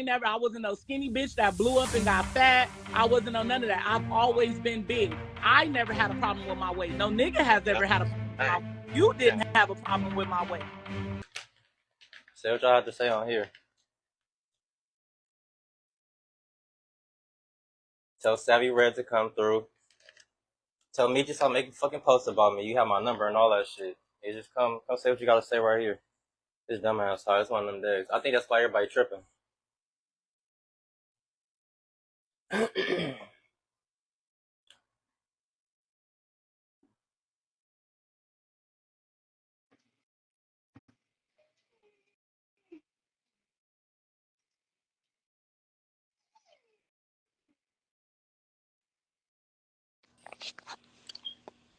I wasn't no skinny bitch that blew up and got fat. I wasn't on none of that. I've always been big. I never had a problem with my weight. No nigga has ever had a problem with my weight. You didn't have a problem with my weight. Say what y'all have to say on here. Tell Savvy Red to come through. Tell me just how to make a fucking post about me. You have my number and all that shit. You just come say what you gotta say right here. This dumbass high. It's one of them days. I think that's why everybody tripping.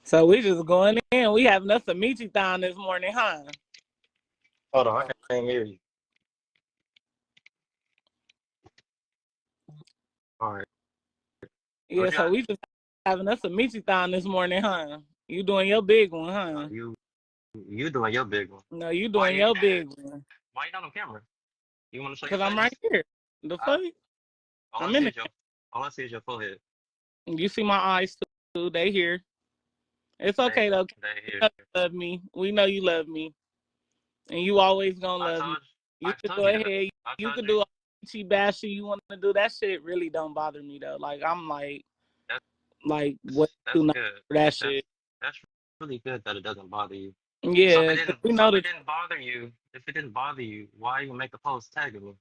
So we just going in. We having us a Meechy thon this morning, huh? Hold on, I can't hear you. All right. Yeah, so we just having us a Meechy thon this morning, huh? You doing your big one, huh? You doing your big one. No, you doing your big one. Why you not on camera? You want to show your Because I'm right here. The fuck? I'm in it. All I see is your forehead. You see my eyes too. They here. It's okay though. They You love me. We know you love me. And you always gonna love me. You can go ahead. You can do all the bashing you want to do. That shit really don't bother me though. Like I'm like what do not for that shit. That's really good that it doesn't bother you. Yeah, so if it didn't bother you, why even make a post tagging me?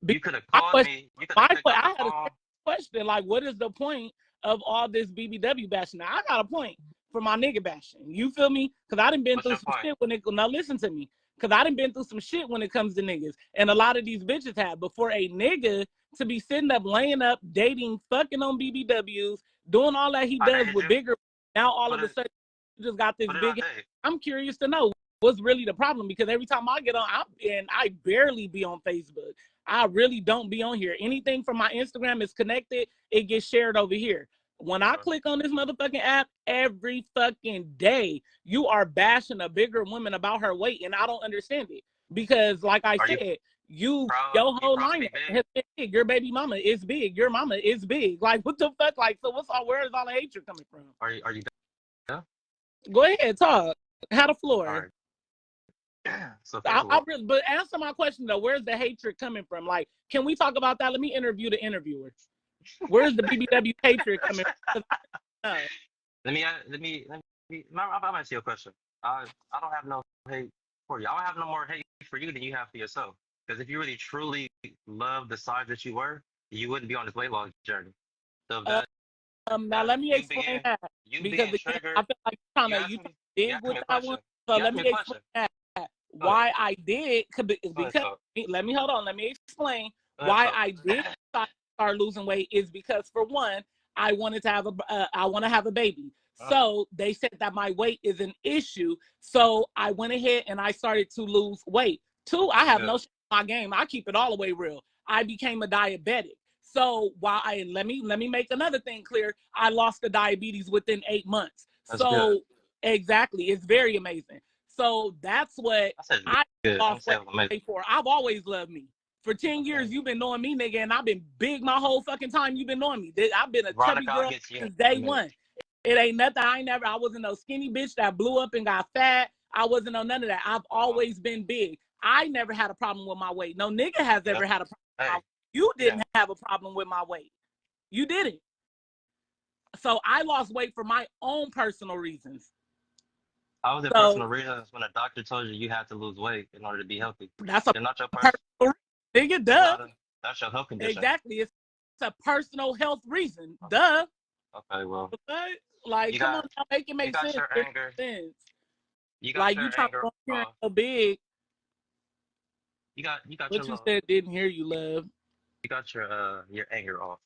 You could have called me. I had a question. Like, what is the point of all this BBW bashing? Now I got a point for my nigga bashing. You feel me? Because I done been through some shit when it. Now listen to me. Because I done been through some shit when it comes to niggas, and a lot of these bitches have. But for a nigga to be sitting up, laying up, dating, fucking on BBWs, doing all that he does with bigger. Now all of a sudden, you just got this big. I'm curious to know what's really the problem, because every time I get on, I barely be on Facebook. I really don't be on here. Anything from my Instagram is connected. It gets shared over here. When I click on this motherfucking app, every fucking day, you are bashing a bigger woman about her weight, and I don't understand it. Because, like I said, your whole line has been big. Your baby mama is big. Your mama is big. Like, what the fuck? Like, so where is all the hatred coming from? Are you done? Go ahead, talk. Have the floor. All right. So but answer my question though. Where's the hatred coming from? Like, can we talk about that? Let me interview the interviewer. Where's the BBW hatred coming from? Let me. I'm asking you a question. I don't have no hate for you. I don't have no more hate for you than you have for yourself. Because if you really truly love the size that you were, you wouldn't be on this weight loss journey. So now let me explain that. Because again, I feel like you're trying to dig with that one. So let me explain that. Why I did, because let me explain why I did start losing weight is because, for one, I wanted to have a baby. So they said that my weight is an issue. So I went ahead and I started to lose weight. Two, I have no shit in my game. I keep it all the way real. I became a diabetic. So let me make another thing clear. I lost the diabetes within 8 months. That's good. Exactly, it's very amazing. So that's what I lost weight for. I've always loved me. For 10 years, you've been knowing me, nigga, and I've been big my whole fucking time you've been knowing me. I've been a chubby girl since day one. It ain't nothing. I wasn't no skinny bitch that blew up and got fat. I wasn't on none of that. I've always been big. I never had a problem with my weight. No nigga has ever had a problem with my weight. You didn't have a problem with my weight. You didn't. So I lost weight for my own personal reasons. How was it personal reasons when a doctor told you had to lose weight in order to be healthy? That's not your personal reason. Nigga, duh. That's your health condition. Exactly. It's a personal health reason. Duh. Okay, well. Like, come on now, make it make sense. You got your anger. You trying to hear so big. You got what you said didn't hear you, love. You got your anger off.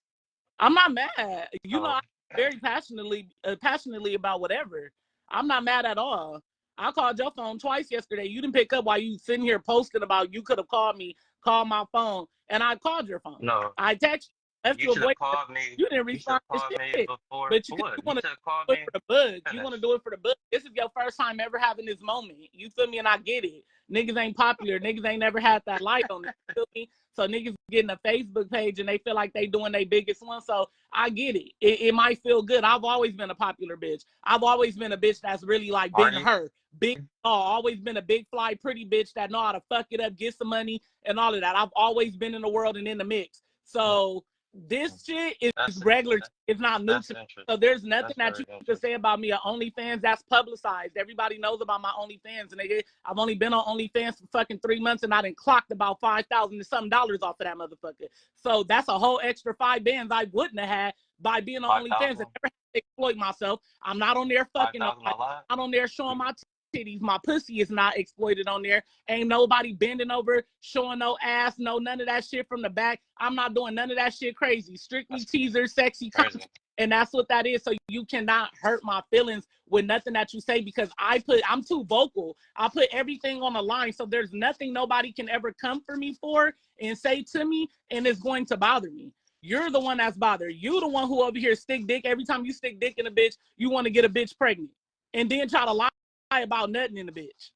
I'm not mad. You know, I'm very passionately about whatever. I'm not mad at all. I called your phone twice yesterday. You didn't pick up while you sitting here posting about you could have called me, called my phone, and I called your phone. No. I texted left You you a should have voice. called me. You didn't You should have respond to called me shit. before. But For you what? You want to should have called do me. it for the buzz. You Finish. want to do it for the buzz. This is your first time ever having this moment. You feel me? And I get it. Niggas ain't popular. Niggas ain't never had that light on them. You feel me? So niggas getting a Facebook page and they feel like they doing their biggest one. So I get it. It might feel good. I've always been a popular bitch. I've always been a bitch that's really like been her. Big, always been a big fly, pretty bitch that know how to fuck it up, get some money, and all of that. I've always been in the world and in the mix. So this shit is regular. It's not new to me. So there's nothing that you can say about me on OnlyFans that's publicized. Everybody knows about my OnlyFans, and I've only been on OnlyFans for fucking 3 months, and I done clocked about $5,000 and something off of that motherfucker. So that's a whole extra 5 bands I wouldn't have had by being on OnlyFans and never had to exploit myself. I'm not on there fucking. I'm not on there showing my titties. My pussy is not exploited on there. Ain't nobody bending over, showing no ass, no none of that shit from the back. I'm not doing none of that shit crazy. Strictly teaser, sexy content. And that's what that is. So you cannot hurt my feelings with nothing that you say because I'm too vocal. I put everything on the line. So there's nothing nobody can ever come for me for and say to me, and it's going to bother me. You're the one that's bothered. You the one who over here stick dick. Every time you stick dick in a bitch, you want to get a bitch pregnant. And then try to lie about nothing in the bitch.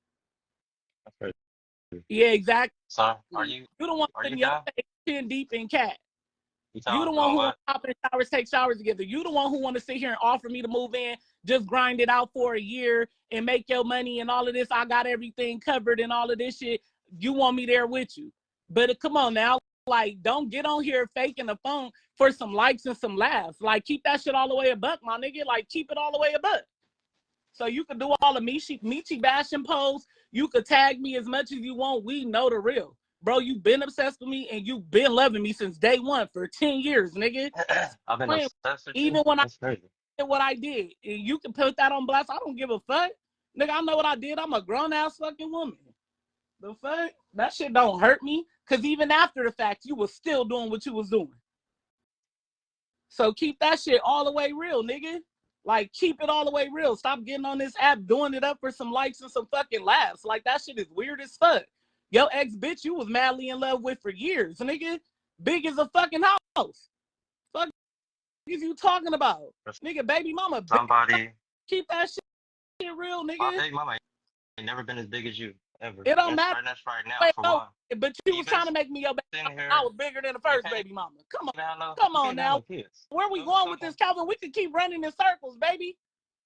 Yeah, exactly. So are you the one putting your face 10 deep in cat. You the one who want to hop in showers, take showers together. You the one who want to sit here and offer me to move in, just grind it out for a year and make your money and all of this. I got everything covered and all of this shit. You want me there with you. But come on now. Like, don't get on here faking the phone for some likes and some laughs. Like, keep that shit all the way a buck, my nigga. Like, keep it all the way a buck. So you can do all the Meechy bashing posts. You could tag me as much as you want. We know the real. Bro, you've been obsessed with me and you've been loving me since day one for 10 years, nigga. I've been obsessed with you. Even when That's crazy. Did what I did. And you can put that on blast. I don't give a fuck. Nigga, I know what I did. I'm a grown-ass fucking woman. The fuck? That shit don't hurt me. Because even after the fact, you was still doing what you was doing. So keep that shit all the way real, nigga. Like, keep it all the way real. Stop getting on this app doing it up for some likes and some fucking laughs. Like, that shit is weird as fuck. Yo, ex-bitch you was madly in love with for years, nigga. Big as a fucking house. Fuck is you talking about? Nigga, baby mama. Somebody. Keep that shit real, nigga. My baby mama ain't never been as big as you, ever. It don't matter. That's right now, Wait, for no, one. but you was trying to make me your baby mama. I was bigger than the first baby mama. Come on. Come on now. Where we going with this, Calvin? We could keep running in circles, baby.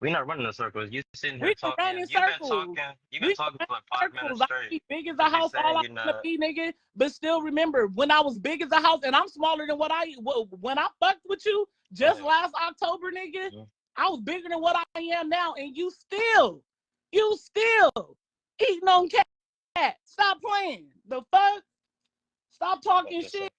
We're not running in circles. You sitting here we talking. Run in circles. You've been talking for like 5 minutes straight. I big as a house, all I want to be, nigga. But still, remember when I was big as a house, and I'm smaller than when I fucked with you just last October, nigga. Yeah. I was bigger than what I am now, and you still eating on cat. Stop playing. The fuck? Stop talking shit.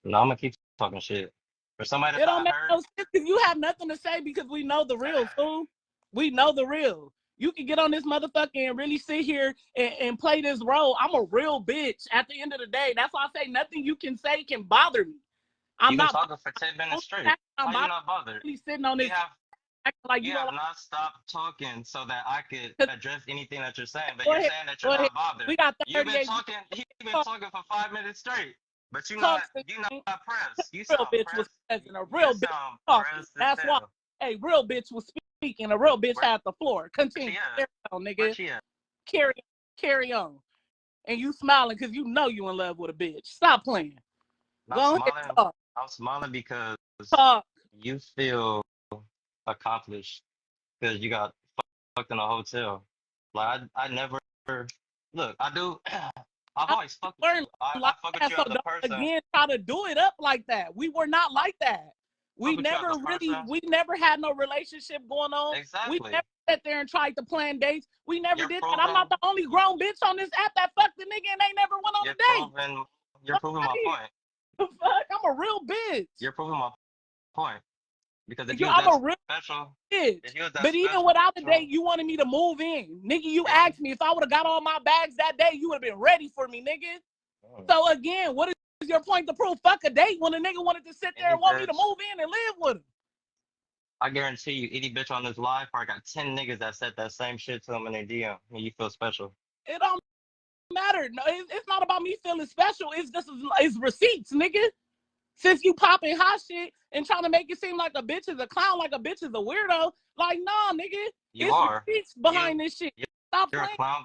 No, I'm gonna keep talking shit. For somebody it don't make no sense because you have nothing to say because we know the real, fool. We know the real. You can get on this motherfucker and really sit here and play this role. I'm a real bitch at the end of the day. That's why I say nothing you can say can bother me. I'm not talking for 10 minutes straight. How you not bothered? Really sitting on this. You have not stopped talking so that I could address anything that you're saying, but you're saying that you're not bothered. We got You've been talking for 5 minutes straight, but you're not pressed. You sound real bitch pressed. Was present. A real bitch talking. That's why. Hey, real bitch was speaking. A real bitch had the floor. Continue. Carry on, nigga. Carry on. And you smiling because you know you in love with a bitch. Stop playing. I'm smiling because you feel accomplished because you got fucked in a hotel. Like I never look. I do. I've always fucked with you. I fuck with you as a person. Again, try to do it up like that. We were not like that. We never had no relationship going on. Exactly. We never sat there and tried to plan dates. We never did that. I'm not the only grown bitch on this app that fucked the nigga and they never went on a date. You're proving my point. Fuck, I'm a real bitch. You're proving my point. Because if I'm a real special bitch. But even without the date, you wanted me to move in. Nigga, you asked me if I would have got all my bags that day, you would have been ready for me, nigga. So again, what is your point to prove? Fuck a date when a nigga wanted to sit there and want me to move in and live with him. I guarantee you, any bitch on this live probably got 10 niggas that said that same shit to him in their DM and you feel special. It don't matter. No, it's not about me feeling special. It's just it's receipts, nigga. Since you popping hot shit and trying to make it seem like a bitch is a clown, like a bitch is a weirdo, like, nah, nigga, You it's are. receipts behind this shit. Stop You're a playing. clown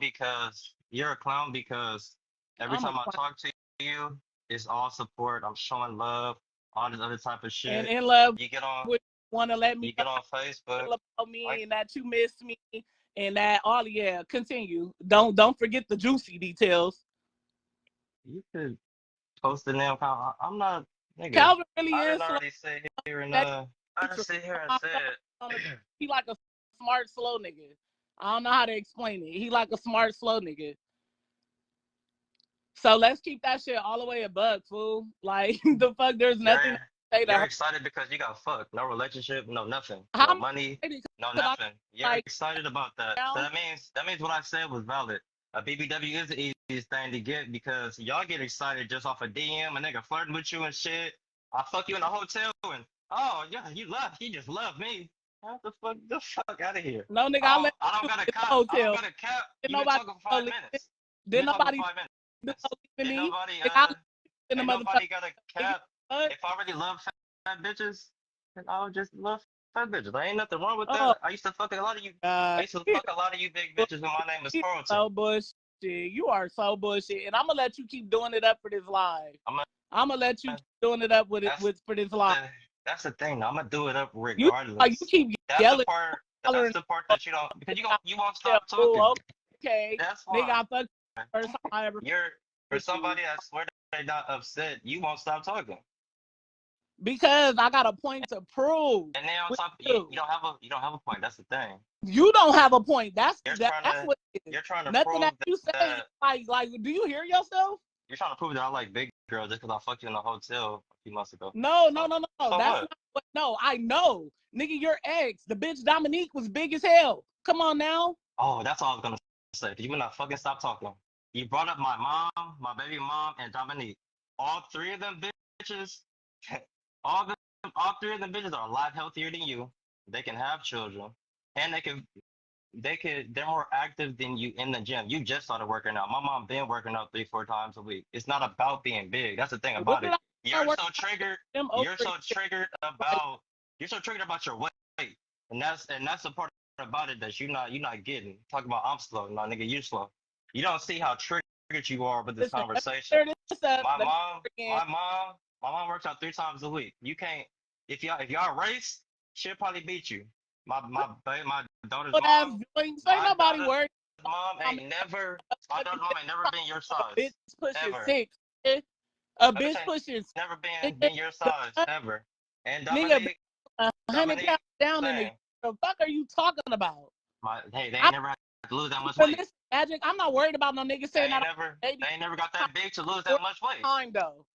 because every I'm a time I clown. talk to you, it's all support. I'm showing love, all this other type of And shit. in love You get on, with want to let me you know get on Facebook, about me like and that you missed me and that all. Yeah, continue. Don't forget the juicy details. you could post the name. I'm not, nigga. Calvin really I is didn't slow. already sit here and That I just sit here and said, he like a smart slow nigga. I don't know how to explain it. He like a smart slow nigga. So let's keep that shit all the way a buck, fool. Like the fuck, there's nothing to say to you're her. excited because you got fucked. No relationship, no nothing, How no am money, I excited? no 'Cause I nothing. You're like excited about that. So now. that means what I said was valid. A BBW is the easiest thing to get because y'all get excited just off a DM, a nigga flirting with you and shit. I fuck you in a hotel and oh yeah, you just love me. What the fuck out of here. No nigga, I let I don't you got a in the cap. I don't hotel. got a cap. Did You've been nobody talking for know 5 minutes. You've Did been talking for nobody 5 minutes. leaving Ain't me? nobody Nigga, I in the ain't motherfucker. nobody got a Nigga, cap. what? If I already love fat bitches, then I would just love fat bitches. There ain't nothing wrong with Oh that. I used to fuck a lot of you. I God. used to fuck a lot of you big bitches when my name was Carlton. So bullshit. You are so bullshit. And I'm gonna let you keep doing it up for this live. I'm I'm gonna let you keep doing it up that's for this live. that's the thing. I'm gonna do it up You regardless. keep That's the yelling, part. That's hollering. the part that you don't because you won't Yeah, stop talking. oh, okay. That's Nigga, why. I fucked the first time I ever You're for with you. somebody I swear they're not upset. You won't stop talking. Because I got a point to prove And then on with top, you. you don't have a point. That's the thing. You don't have a point. That's You're that, trying that's to what it is. you're trying to Nothing that prove you say is that like do you hear yourself? you're trying to prove that I like big girls just because I fucked you in a hotel a few months ago. No. So, so That's what? not what. No, I know, nigga. Your ex, the bitch Dominique, was big as hell. Come on now. Oh, that's all I was gonna say. You better not fucking stop talking. You brought up my mom, my baby mom, and Dominique. All three of them bitches, all them, all three of them bitches are a lot healthier than you. They can have children, and they're more active than you in the gym. You just started working out. My mom been working out 3-4 times a week. It's not about being big. That's the thing When about did it. I start You're working so triggered. them over You're so again? triggered Like, about you're so triggered about your weight. And that's the part about it that you're not getting. Talk about I'm slow. No, nigga, you slow. You don't see how triggered you are with this listen, let me conversation. clear this up. My Let me mom, again. my mom works out 3 times a week. You can't if y'all race, she'll probably beat you. My daughter's But as mom, joints, ain't my nobody daughter's worried. mom I'm ain't never my every daughter's mom ain't never been your a bitch size. pushing Ever. six. A Like I bitch said, pushing six, never been nigga. your The size. fuck? Ever. And Nigga, Dominique, 100 pounds down in the. same. The fuck are you talking about? Hey, they I ain't never had to lose that much but weight. listen, Magic. I'm not worried about no nigga They saying ain't that. never Baby, they ain't never got that big to lose for that much weight. time though.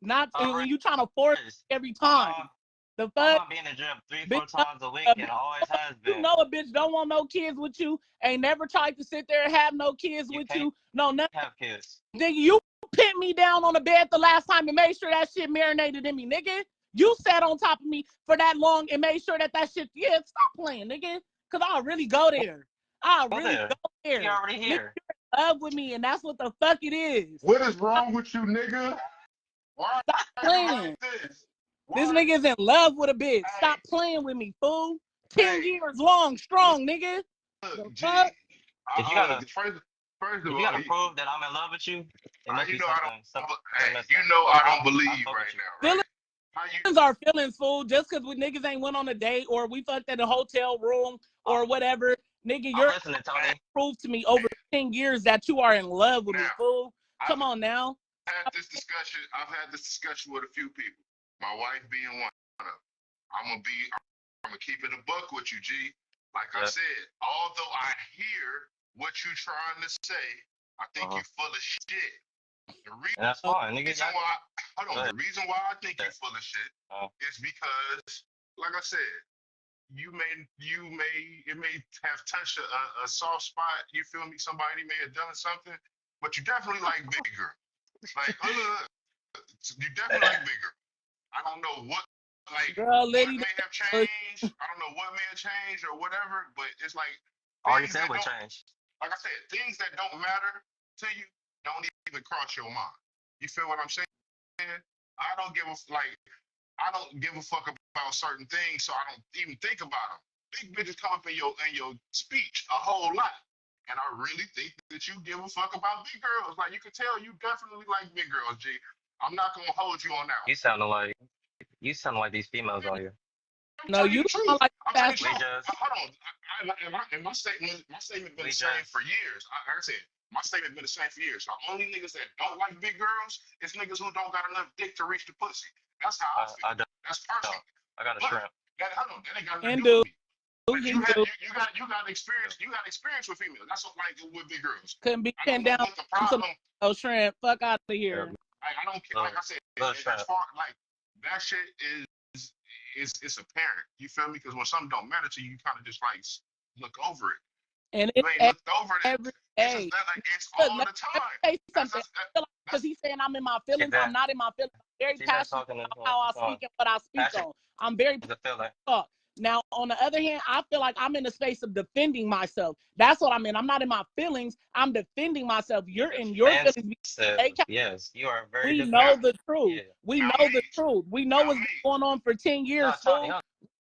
Not All and right. you trying to force every My time. mom The my fuck, mom be in the gym three, bitch. four times a week A and bitch always has you been. know a bitch don't want no kids with you. Ain't never tried to sit there and have no kids You with can't you. No, nothing. have kids. Nigga, you pinned me down on the bed the last time and made sure that shit marinated in me, nigga. You sat on top of me for that long and made sure that shit. Yeah, stop playing, nigga. Cause I'll really go there. I'll Go really there. go there. He already Nigga, here. you're in love with me, and that's what the fuck it is. What is wrong with you, nigga? Why Stop are you acting playing. like this? This Why? nigga's in love with a bitch. Hey, Stop playing with me, fool. 10 hey, years long, strong, nigga. The look, G. fuck? If you gotta First of if you all, gotta prove that I'm in love with you, it must you be know something hey, you missing. know I I don't believe I fuck with right you. now, Feelings right? How you? are feelings, fool. Just because we niggas ain't went on a date or we fucked at a hotel room or whatever, nigga, I'm you're listening, Tony. proof to me over 10 years that you are in love with me, Now, fool. I've Come on now. had this discussion. I've had this discussion with a few people. My wife being one of them. I'm gonna keep it a buck with you, G. Like I Yeah. said, although I hear what you trying to say, I think Uh-huh. you full of shit. The And that's fine, nigga. reason why, hold Go on, ahead. the reason why I think you full of shit Uh, is because, like I said, it may have touched a soft spot. You feel me? Somebody may have done something, but you definitely like bigger. Like, you definitely like bigger. I don't know Girl, what lady, may have changed. I don't know what may have changed or whatever, but it's like I already things said that what don't, changed. like I said, things that don't matter to you don't even cross your mind. You feel what I'm saying? I don't give a fuck about certain things, so I don't even think about them. Big bitches come up in your speech a whole lot, and I really think that you give a fuck about big girls. Like, you can tell you definitely like big girls, G. I'm not gonna hold you on that You one. sound like these females on here. I'm No, telling you you the truth. sound like I'm telling you fast. the We truth. just Hold on. And my statement been we the same just for years. Like I said, my statement been the same for years. The only niggas that don't like big girls is niggas who don't got enough dick to reach the pussy. That's how I feel. I That's don't. personal. I got a But shrimp. hold on, that ain't got nothing And to do with do me. But he do you got experience. You got experience with females. That's what, like, with big girls. couldn't be I pinned don't know down what the some problem. shrimp. Fuck out of Yeah, here. I don't care. Like I said, little as shrimp. far like that shit is it's apparent. You feel me? Because when something don't matter to you, you kind of just like look over it. And You it's ain't looked over it. every It's just day. that, like, it's Look, all let the me time. tell you That's something. that's Because he's saying I'm in my She feelings. I'm been not in my feelings. I'm very she been passionate talking about how I on speak and what I speak passion on. I'm very is a feeling. talk. Now, on the other hand, I feel like I'm in a space of defending myself. That's what I'm in. I'm not in my feelings. I'm defending myself. You're in your feelings. Defensive. Yes, you are very We know now. defensive. the truth. Yeah. We Now know me, the truth. We know now what's been me. going on for 10 No, years, Tony, fool. hold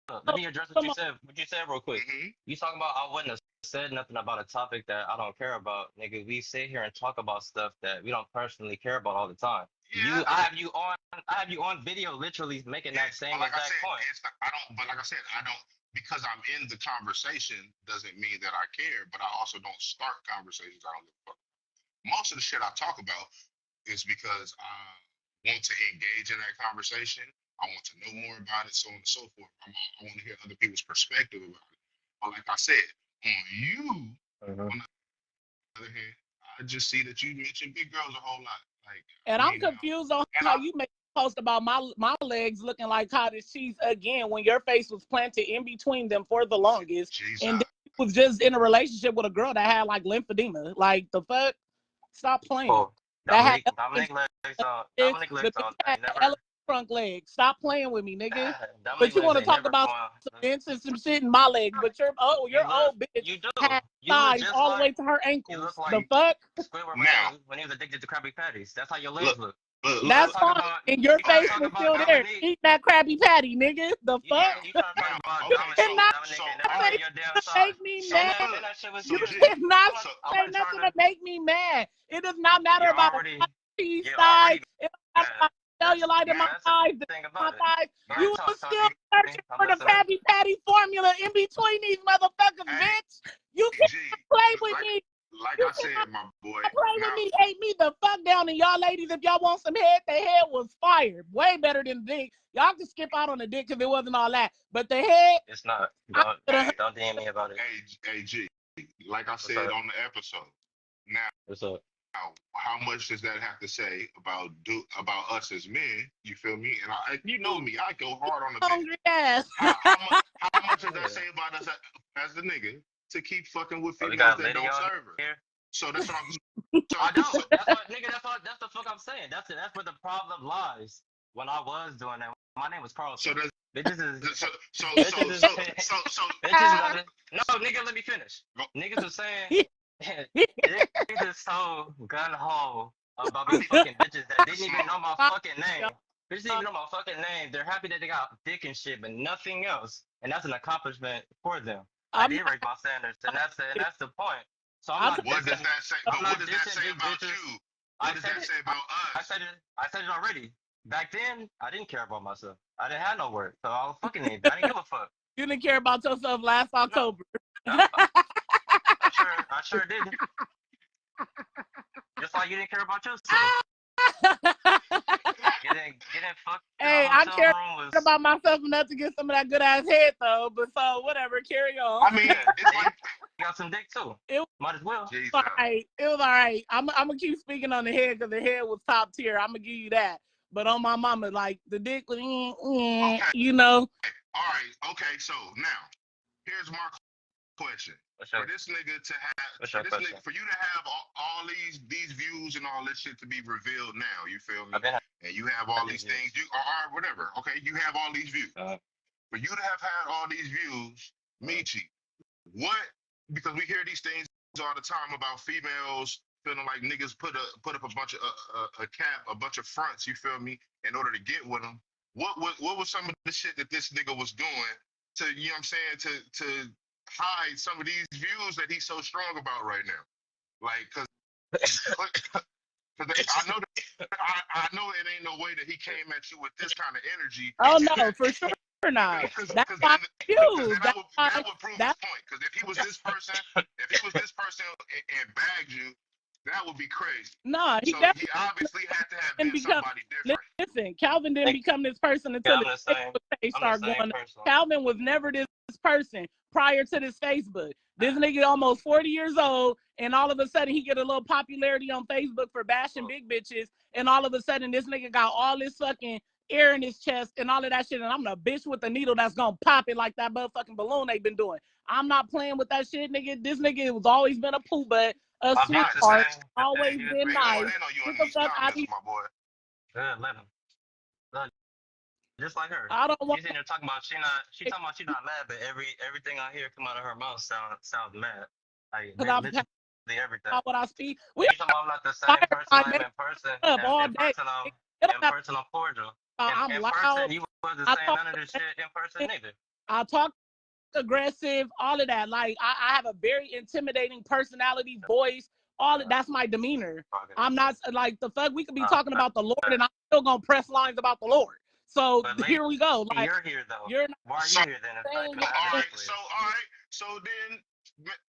on. Let me address what Come you on. said. What you said real quick. Mm-hmm. You talking about I wouldn't have said nothing about a topic that I don't care about, nigga. We sit here and talk about stuff that we don't personally care about all the time. Yeah. I have you on video literally making that same But like I exact said, point. I don't. But like I said, I don't, because I'm in the conversation doesn't mean that I care. But I also don't start conversations. I don't give a fuck. Most of the shit I talk about is because I want to engage in that conversation. I want to know more about it, so on and so forth. I want to hear other people's perspective about it. But like I said, on you, Mhm. on the other hand, I just see that you mentioned big girls a whole lot. Like, And I I'm mean, confused on and how I, you make a post about my legs looking like cottage cheese again when your face was planted in between them for the longest. Jesus. And then you was just in a relationship with a girl that had like lymphedema. Like, the fuck? Stop playing. Oh, That had Dominic legs on. the Dominic legs bitch on. had Never. elephant trunk legs. Stop playing with me, nigga. Dominic But you legs want to ain't talk never about going. some vents and some shit in my legs, but your old bitch You do. had You look thighs just all the like way to her you ankles. look The like fuck? Squidward now, when he was addicted to Krabby Patties. That's how your look, legs look. look, You look, trying That's to look. talk fine. about And your you trying face to talk was about still there. Dominique. Eat that Krabby Patty, nigga. The You fuck? Now, you trying to talk now, about You okay, Dominique. cannot Dominique so, ain't never all say been right, your damn nothing to make size. me so And mad. that look, and that shit was so You G, stupid. cannot so, I say wasn't trying nothing to. to make me mad. It does not matter You're about already cheese you're size. already It doesn't matter mad. about cellulite in my now, That's the thighs, thing my about it. thighs. Go now, ahead, You talk, were still Tony. searching I'm for the listening. Krabby Patty formula in between these motherfuckers, hey, bitch. You hey, can't G, play with like, me. like You I cannot said, my boy. play with Now, me. Ate me the fuck down. And y'all ladies, if y'all want some head, the head was fire. Way better than the dick. Y'all can skip out on the dick because it wasn't all that. But the head, It's not. I could have. hey, Don't DM me about it. hey, G, like I What's said up? on the episode. Now, What's up? how much does that have to say about us as men? You feel me? And you know me, I go hard on the bitch. Hungry ass. How much does Yeah. that say about us as the nigga to keep fucking with Oh, we females got a that lady don't on serve her? here. So that's what I'm. I don't. So That's the fuck I'm saying. That's where the problem lies. When I was doing that, my name was so Carlson. does Bitches is so so so bitches is so so so bitches is under, no nigga. Let me finish. Niggas was saying niggas is so gun ho about me fucking bitches that didn't even know my fucking name. Bitches didn't even know my fucking name. They're happy that they got dick and shit, but nothing else. And that's an accomplishment for them. I I'm did not. raise my standards, and that's the point. So I'm I'm not what does dissing. that say? I'm But what not does that dissing say big about bitches. you? I What does said that it. say about I us? said it. I said it already. Back then, I didn't care about myself. I didn't have no work, so I was fucking it. I didn't give a fuck. You didn't care about yourself last No, October. no, I sure did. Just like you didn't care about yourself. Getting fucked in a Hey, I hotel care room was about myself enough to get some of that good ass head though. But so whatever, carry on. I mean, yeah. it's And like you got some dick too. It was Might as well. Jesus. all right. It was all right. I'm gonna keep speaking on the head because the head was top tier. I'm gonna give you that. But on my mama, like the dick was, Okay. you know. All right. Okay. So now, here's my question. What's your For this nigga to have, What's for your this question? nigga, for you to have all these views and all this shit to be revealed now, you feel me? I've been And you have all these these things, views. you or whatever. Okay, you have all these views. Uh, For you to have had all these views, uh, Meechy, what? Because we hear these things all the time about females feeling like niggas put up a bunch of a cap, a bunch of fronts. You feel me? In order to get with him. What was some of the shit that this nigga was doing to, you know what I'm saying, to hide some of these views that he's so strong about right now? Like, cause I know that I know it ain't no way that he came at you with this kind of energy. Oh no, for sure not. That's why that would prove his point. Because if he was this person, and bagged you, that would be crazy. No, he obviously had to have been somebody different. Listen, Calvin didn't become this person until his Facebook page started going. Calvin was never this person prior to this Facebook. This nigga almost 40 years old, and all of a sudden he get a little popularity on Facebook for bashing big bitches, and all of a sudden this nigga got all this fucking air in his chest and all of that shit, and I'm the bitch with the needle that's gonna pop it like that motherfucking balloon they been doing. I'm not playing with that shit, nigga. This nigga was always been a poo butt, a sweetheart, always been nice. What the fuck I need? Let him. Just like her. I don't want. She's in there talking about she talking about she not mad, but everything I hear come out of her mouth sounds mad. Like literally everything. What I speak. We talking about not the same person in person. All day. In person, I'm cordial. I'm in loud. person, you wasn't saying none of this shit in person neither. I talk aggressive, all of that. Like I have a very intimidating personality, voice. All of that's my demeanor. I'm not like the fuck. We could be talking about the Lord, and I'm still gonna press lines about the Lord. So here we go. Like you're here though. You're not. Why are you here then? All right. So then,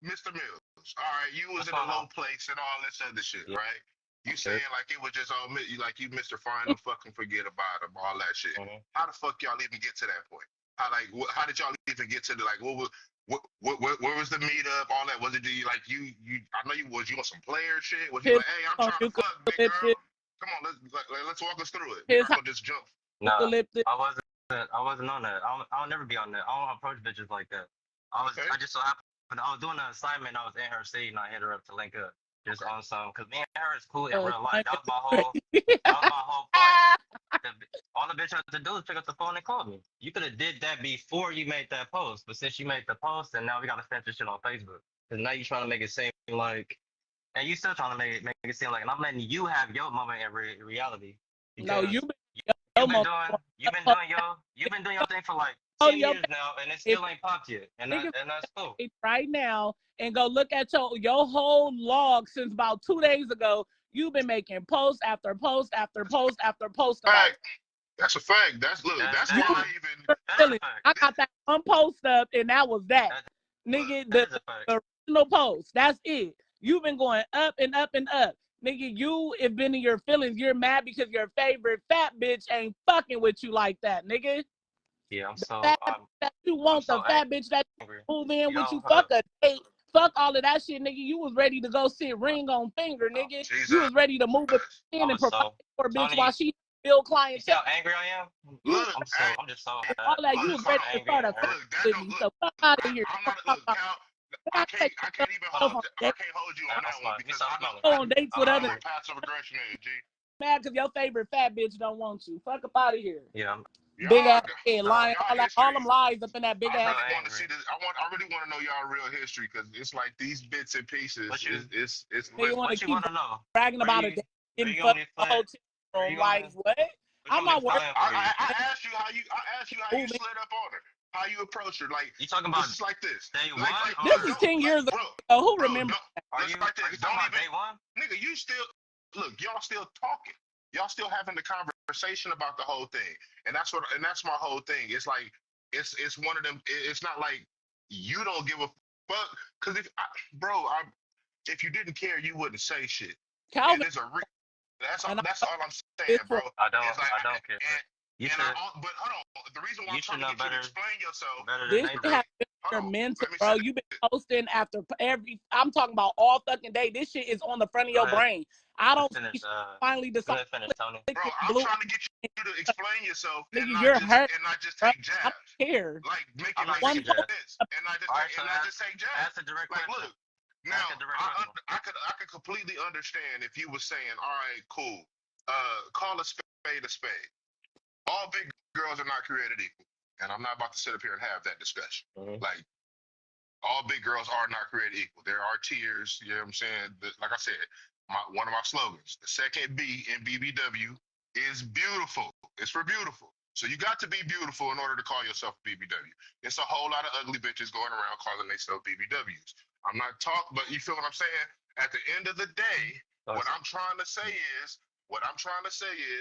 Mr. Mills. All right, you was in a low place and all this other shit, right? You saying like it was just all like you Mr. Fine and fucking forget about him, all that shit. How the fuck y'all even get to that point? How did y'all even get to the like where was the meetup? All that was it? Like you? I know you on some player shit. Was you like, hey, I'm trying to fuck, big girl. Come on, let's walk us through it. We're not gonna just jump. No, I wasn't on that. I'll never be on that. I don't approach bitches like that. I just so happened. I was doing an assignment. I was in her seat, and I hit her up to link up. Just on some, because me and her is cool in real life. That was my whole point. All the bitch had to do is pick up the phone and call me. You could have did that before you made that post, but since you made the post, and now we gotta send this shit on Facebook. Because now you trying to make it seem like, and you still trying to make it seem like, and I'm letting you have your moment in reality. No, you've been doing your thing for like 10 years now, and it still ain't popped yet, and that's cool. Right now, and go look at your whole log since about 2 days ago. You've been making post after post after post after post. That's a fact. That's why I even. I got that one post up, and that was that. Nigga, the original post. That's it. You've been going up and up and up. Nigga, you have been in your feelings. You're mad because your favorite fat bitch ain't fucking with you like that, nigga. Yeah, I'm so. That you want the fat bitch that move in with you. Fuck a date. Fuck all of that shit, nigga. You was ready to go sit ring on finger, nigga. You was ready to move it in and provide for a bitch while she build clientele. See how angry I am? I'm just so. All that you was ready to start a with me. So fuck out of here. I can't hold you on that one because I know on dates with others. Passive aggression is, G. Mad because your favorite fat bitch don't want you. Fuck up out of here. Yeah. Big ass head, lying, all them lies up in that big ass. I really want to know y'all real history because it's like these bits and pieces. What you want to know? Bragging about it. Like what? I'm not worried. I asked you how you slid up on her. How you approach her? Like you talking about this is like this. Day one? This is 10 years ago. Who remembers? Are you like this? Don't even day one? Nigga, you still look. Y'all still talking. Y'all still having the conversation about the whole thing, and that's my whole thing. It's like it's one of them. It's not like you don't give a fuck. Cause if you didn't care, you wouldn't say shit. Calvin, that's all I'm saying, bro. I don't care. But hold on. The reason why I'm trying to get you to explain yourself. This has been your mental, bro. You've been posting after I'm talking about all fucking day. This shit is on the front of your brain. I don't finally decide. Bro, I'm trying to get you to explain yourself and not just take jabs. I don't care. Like make it like this and not just take jabs. That's a direct question. Look, now I could completely understand if you were saying, all right, cool. Call a spade a spade. All big girls are not created equal, and I'm not about to sit up here and have that discussion. Like, all big girls are not created equal. There are tiers, you know what I'm saying? Like I said, one of my slogans. The second B in BBW is beautiful. It's for beautiful. So you got to be beautiful in order to call yourself a BBW. It's a whole lot of ugly bitches going around calling themselves BBWs. I'm not talking, but you feel what I'm saying? At the end of the day, what I'm trying to say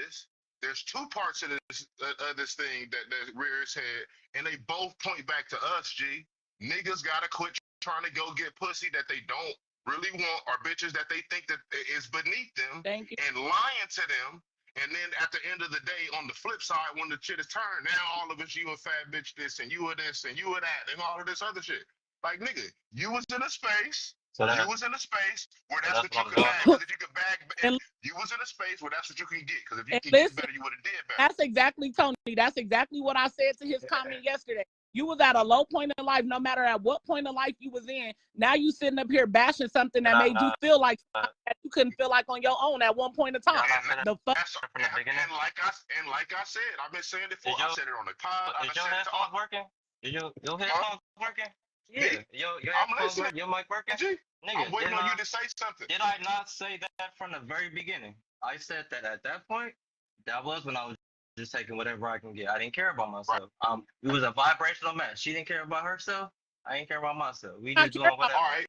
is, there's two parts of this thing that rears head, and they both point back to us. G, niggas gotta quit trying to go get pussy that they don't really want, or bitches that they think that is beneath them, and lying to them. And then at the end of the day, on the flip side, when the shit is turned, now all of us, you a fat bitch this, and you a this, and you a that, and all of this other shit. Like, nigga, you was in a space. So you was in a space where that's what you could bag. Because if you could bag, you was in a space where that's what you can get. Because if you could get better, you would have did better. That's exactly, Tony. That's exactly what I said to his comment yesterday. You was at a low point in life, no matter at what point in life you was in. Now you sitting up here bashing something that made you feel like that you couldn't feel like on your own at one point in time. And like I said, I've been saying it before. I said it on the pod. Is your headphones working? Is your headphones working? Yeah. Your mic working? Nigga, I'm waiting on you to say something. Did I not say that from the very beginning? I said that at that point, that was when I was just taking whatever I can get. I didn't care about myself. Right. It was a vibrational match. She didn't care about herself. I didn't care about myself. We just doing whatever. All right.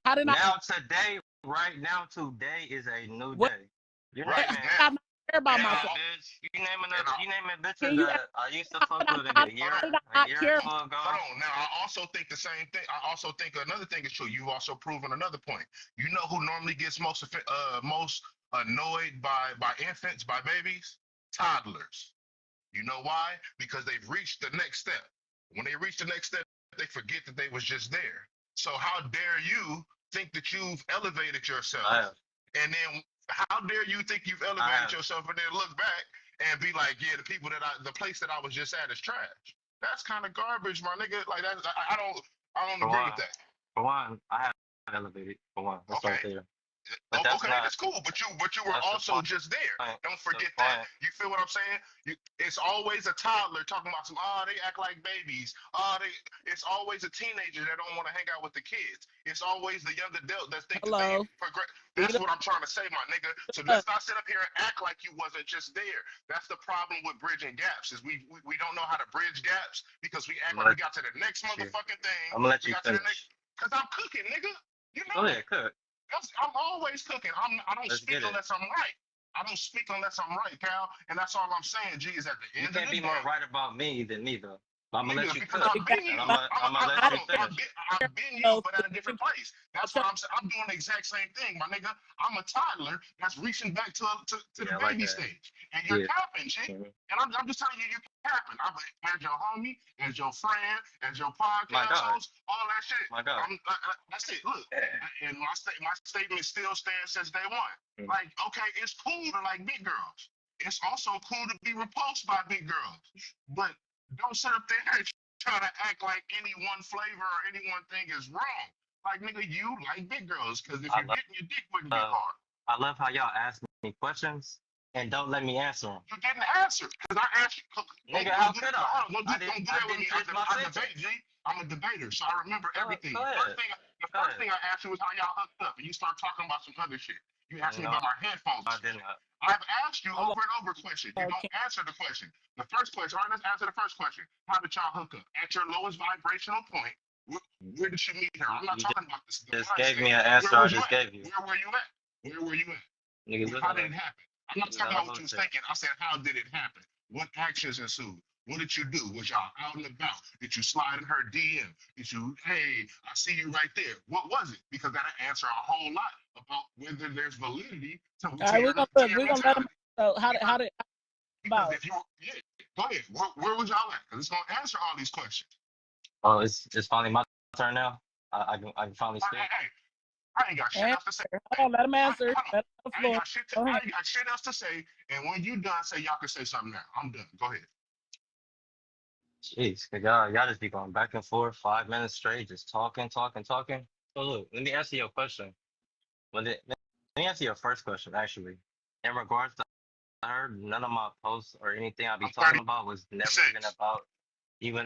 Today is a new day. You're right, man. I don't care about myself. Bitch, you naming bitches that I used to fuck with a year ago. Hold on. Now, I also think the same thing. I also think another thing is true. You've also proven another point. You know who normally gets most annoyed by infants, by babies? Toddlers. You know why? Because they've reached the next step. When they reach the next step, they forget that they was just there. So how dare you think that you've elevated yourself? And then how dare you think you've elevated yourself and then look back and be like, yeah, the place that I was just at is trash. That's kind of garbage, my nigga. Like that, I don't agree with that. For one, I have elevated. For one, that's right there. But that's cool. But you were also just there. Don't forget that. You feel what I'm saying? It's always a toddler talking about they act like babies. It's always a teenager that don't want to hang out with the kids. It's always the young adult that's thinking that's what I'm trying to say, my nigga. So let's not sit up here and act like you wasn't just there. That's the problem with bridging gaps, is we don't know how to bridge gaps because we act like we got to the next motherfucking thing. I'm gonna let you finish. Because I'm cooking, nigga. You know. Go ahead, cook. I'm always cooking. I don't speak unless I'm right. I don't speak unless I'm right, Cal. And that's all I'm saying, G, is at the end of the day. You can't be more right about me than me, though. I'm going to let you cook. I've been you, but at a different place. That's what I'm saying. I'm doing the exact same thing, my nigga. I'm a toddler that's reaching back to the baby stage. And you're capping, G. And I'm just telling you, you're capping. I'm as your homie, as your friend, as your podcast host, all that shit. My God. That's it. Look, and my statement still stands since day one. Like, okay, it's cool to like big girls. It's also cool to be repulsed by big girls. But don't sit up there and try to act like any one flavor or any one thing is wrong. Like, nigga, you like big girls, because if you're getting your dick wouldn't get hard. I love how y'all ask me questions and don't let me answer them. You didn't answer, because I asked you. Nigga, how could I? Don't do that with me. I debate, G. I'm a debater, so I remember everything. The first thing I asked you was how y'all hooked up, and you start talking about some other shit. You asked me about our headphones. I didn't. I've asked you over and over questions. You don't answer the question. The first question, all right, let's answer the first question. How did y'all hook up? At your lowest vibrational point, where did you meet her? I'm not talking about this. Just gave me an answer I just gave you. Where were you at? Niggas, how did it happen? I'm not talking about what you was thinking. I said, how did it happen? What actions ensued? What did you do? Was y'all out and about? Did you slide in her DM? Did you, hey, I see you right there? What was it? Because that'll answer a whole lot about whether there's validity to we're gonna let them. So how did about? If you, go ahead. Where was y'all at? Because it's gonna answer all these questions. Oh, it's finally my turn now. I can finally speak. Hey, I ain't got shit else to say. Let him answer. I ain't got shit else to say. And when you done, say y'all can say something now. I'm done. Go ahead. Jeez, y'all just be going back and forth 5 minutes straight, just talking. So look, let me answer your question. Let me answer your first question, actually. In regards to her, none of my posts or anything I be talking about was never even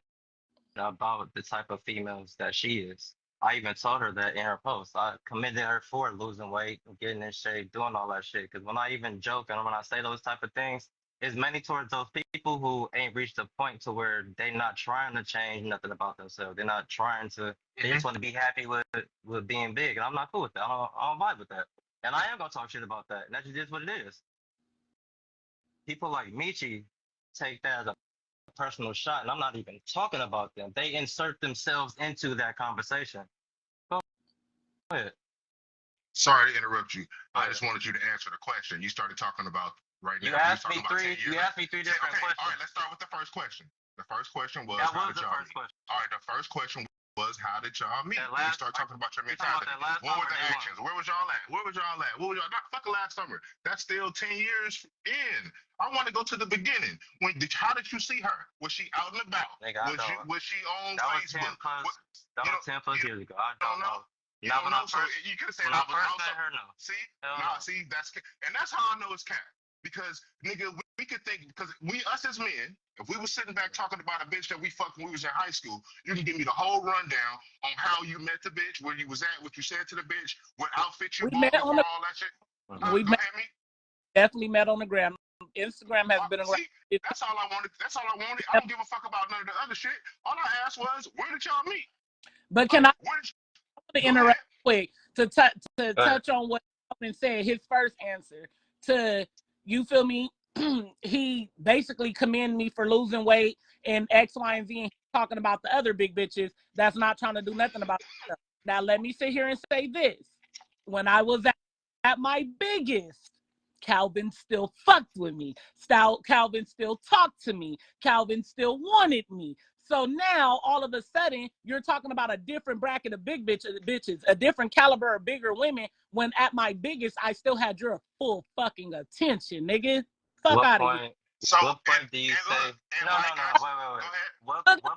about the type of females that she is. I even told her that in her post. I commended her for losing weight, getting in shape, doing all that shit. Because when I even joke and when I say those type of things, it's mainly towards those people who ain't reached a point to where they not trying to change nothing about themselves. They're not trying to. They just want to be happy with being big, and I'm not cool with that. I don't vibe with that. And I am gonna talk shit about that. And that's just what it is. People like Meechy take that as a personal shot, and I'm not even talking about them. They insert themselves into that conversation. Go ahead. Sorry to interrupt you. I just wanted you to answer the question. You started talking about right now. You asked me three. You asked me three different questions. All right, let's start with the first question. The first question was That how was did the y'all first meet? question. All right, the first question was how did y'all meet? That You last- start talking about your you talking about mentality. that last What were summer the they won. actions? Where was y'all at? Where was y'all at? What was y'all not fucking last summer? That's still 10 years in. I want to go to the beginning. How did you see her? Was she out and about? Nigga, I don't. Was she on That was Facebook? 10 plus. What- That you was 10 plus years ago. I don't know. You Not don't when know, I so first. you could have said When I I was first outside. met her, no. See, Hell nah, no. see, and that's how I know it's cap. Because nigga, we could think because us as men, if we were sitting back talking about a bitch that we fucked when we was in high school, you can give me the whole rundown on how you met the bitch, where you was at, what you said to the bitch, what outfit you We bought met before on the. all that shit. We Go met, ahead, me. definitely met on the gram. Instagram has been around. See, that's all I wanted. That's all I wanted. I don't give a fuck about none of the other shit. All I asked was, where did y'all meet? But can I Go interrupt ahead. quick to touch on what Calvin said? His first answer to, you feel me? He basically commended me for losing weight and X, Y, and Z, and he's talking about the other big bitches that's not trying to do nothing about stuff. Now let me sit here and say this: when I was at my biggest, Calvin still fucked with me. Calvin still talked to me. Calvin still wanted me. So now, all of a sudden, you're talking about a different bracket of big bitches, a different caliber of bigger women, when at my biggest, I still had your full fucking attention, nigga. Fuck out of here. So, what point do you say? and No, like no, I- no. Wait. Go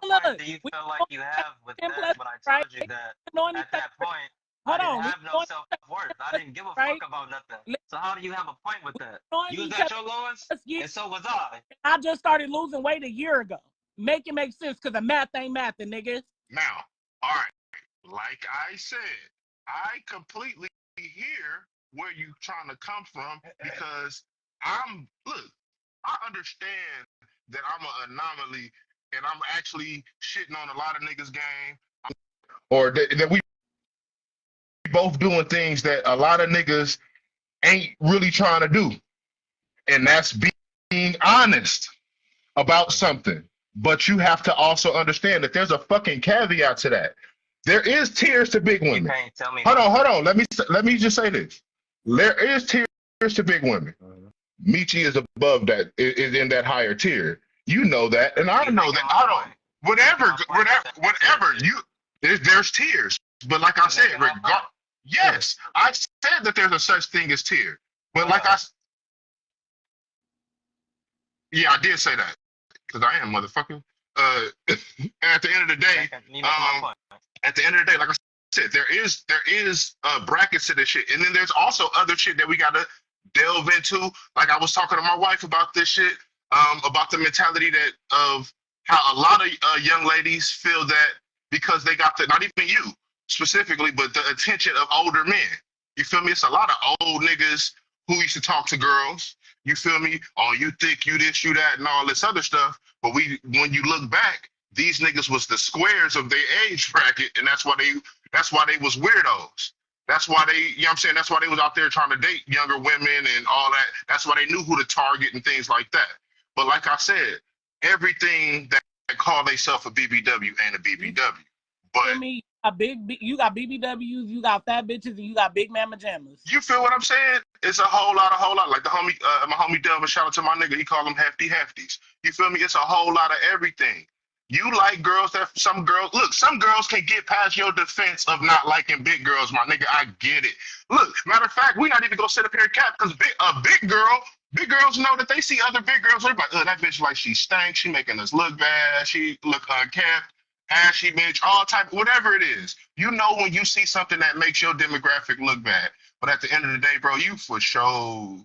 What ahead. point do you feel like you have with that when I told you that at that point I didn't have no self-worth. I didn't give a fuck about nothing. So how do you have a point with that? You was at your lowest, and so was I. I just started losing weight a year ago. Make it make sense, because the math ain't mathing, nigga. Now, all right. Like I said, I completely hear where you trying to come from because I understand that I'm an anomaly and I'm actually shitting on a lot of niggas' game, or that we both doing things that a lot of niggas ain't really trying to do, and that's being honest about something. But you have to also understand that there's a fucking caveat to that. There is tiers to big women. You can't tell me. Hold on. Let me just say this. There is tiers to big women. Meechy is above that, is in that higher tier. You know that, and I know that. I don't. Whatever. There's tiers, but like I said, yes, I said that there's a such thing as tier, but yeah, I did say that because I am motherfucker. At the end of the day, like I said, there is brackets to this shit, and then there's also other shit that we gotta delve into. Like I was talking to my wife about this shit, about the mentality that of how a lot of young ladies feel that because they got not even you specifically, but the attention of older men. You feel me? It's a lot of old niggas who used to talk to girls. You feel me? Oh, you think you this, you that, and all this other stuff. But when you look back, these niggas was the squares of their age bracket, and that's why they was weirdos. That's why you know what I'm saying? That's why they was out there trying to date younger women and all that. That's why they knew who to target and things like that. But like I said, everything that call themselves a BBW ain't a BBW. But you got BBWs, you got fat bitches, and you got big mama jammas. You feel what I'm saying? It's a whole lot. Like the homie, my homie Delvin, shout out to my nigga. He call them hefty hefties. You feel me? It's a whole lot of everything. You like girls that some girls can get past your defense of not liking big girls, my nigga. I get it. Look, matter of fact, we not even gonna sit up here and cap because big girls know that they see other big girls. They're like, that bitch like she stank. She making us look bad. She look unkept. Ashy bitch, all type, whatever it is. You know when you see something that makes your demographic look bad. But at the end of the day, bro, you for sure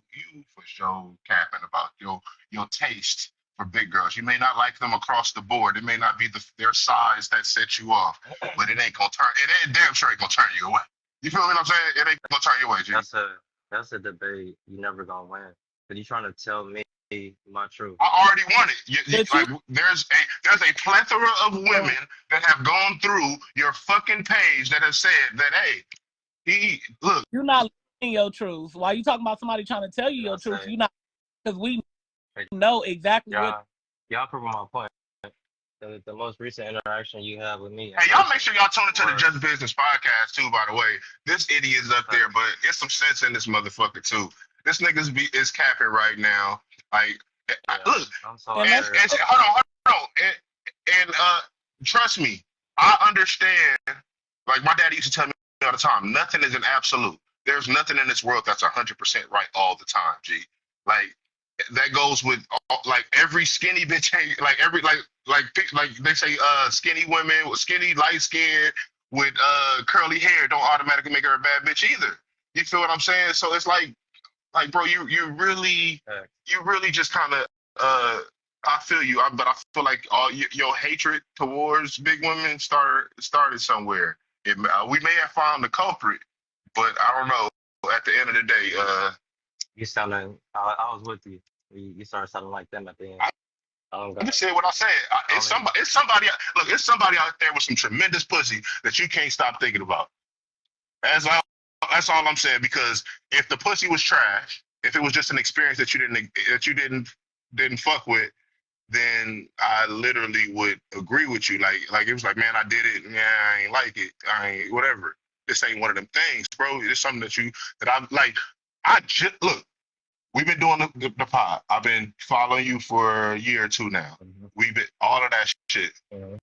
capping about your taste for big girls. You may not like them across the board. It may not be their size that sets you off, but it ain't gonna turn. It ain't damn sure ain't gonna turn you away. You feel what I'm saying? It ain't gonna turn you away, G. That's a debate you never gonna win. Cause you trying to tell me my truth. I already won it. Like, there's a plethora of women that have gone through your fucking page that have said that, hey, look. You're not living your truth. Why you talking about somebody trying to tell you your truth? You're not, because we know exactly what. Y'all proving my point. The most recent interaction you have with me. Hey, y'all make sure y'all tune into the Just Business podcast too, by the way. This idiot is up there, but there's some sense in this motherfucker too. This nigga's is capping right now. Like, look, I'm sorry. Hold on. And trust me, I understand. Like, my daddy used to tell me all the time, nothing is an absolute. There's nothing in this world that's 100% right all the time, G. Like, that goes with like every skinny bitch, like they say, skinny women, skinny light skin with curly hair don't automatically make her a bad bitch either. You feel what I'm saying? So it's like bro, you really just kind of I feel you, but I feel like all your hatred towards big women started somewhere. We may have found the culprit, but I don't know. At the end of the day, you sounding. I was with you. You started sounding like them at the end. I just said what I said. It's somebody. Look, it's somebody out there with some tremendous pussy that you can't stop thinking about. That's all I'm saying. Because if the pussy was trash, if it was just an experience that you didn't fuck with, then I literally would agree with you. Like it was like, man, I did it. Yeah, I ain't like it. I ain't whatever. This ain't one of them things, bro. It's something that I'm like. Look. We've been doing the pod. I've been following you for a year or two now. Mm-hmm. We've been all of that shit. Mm-hmm.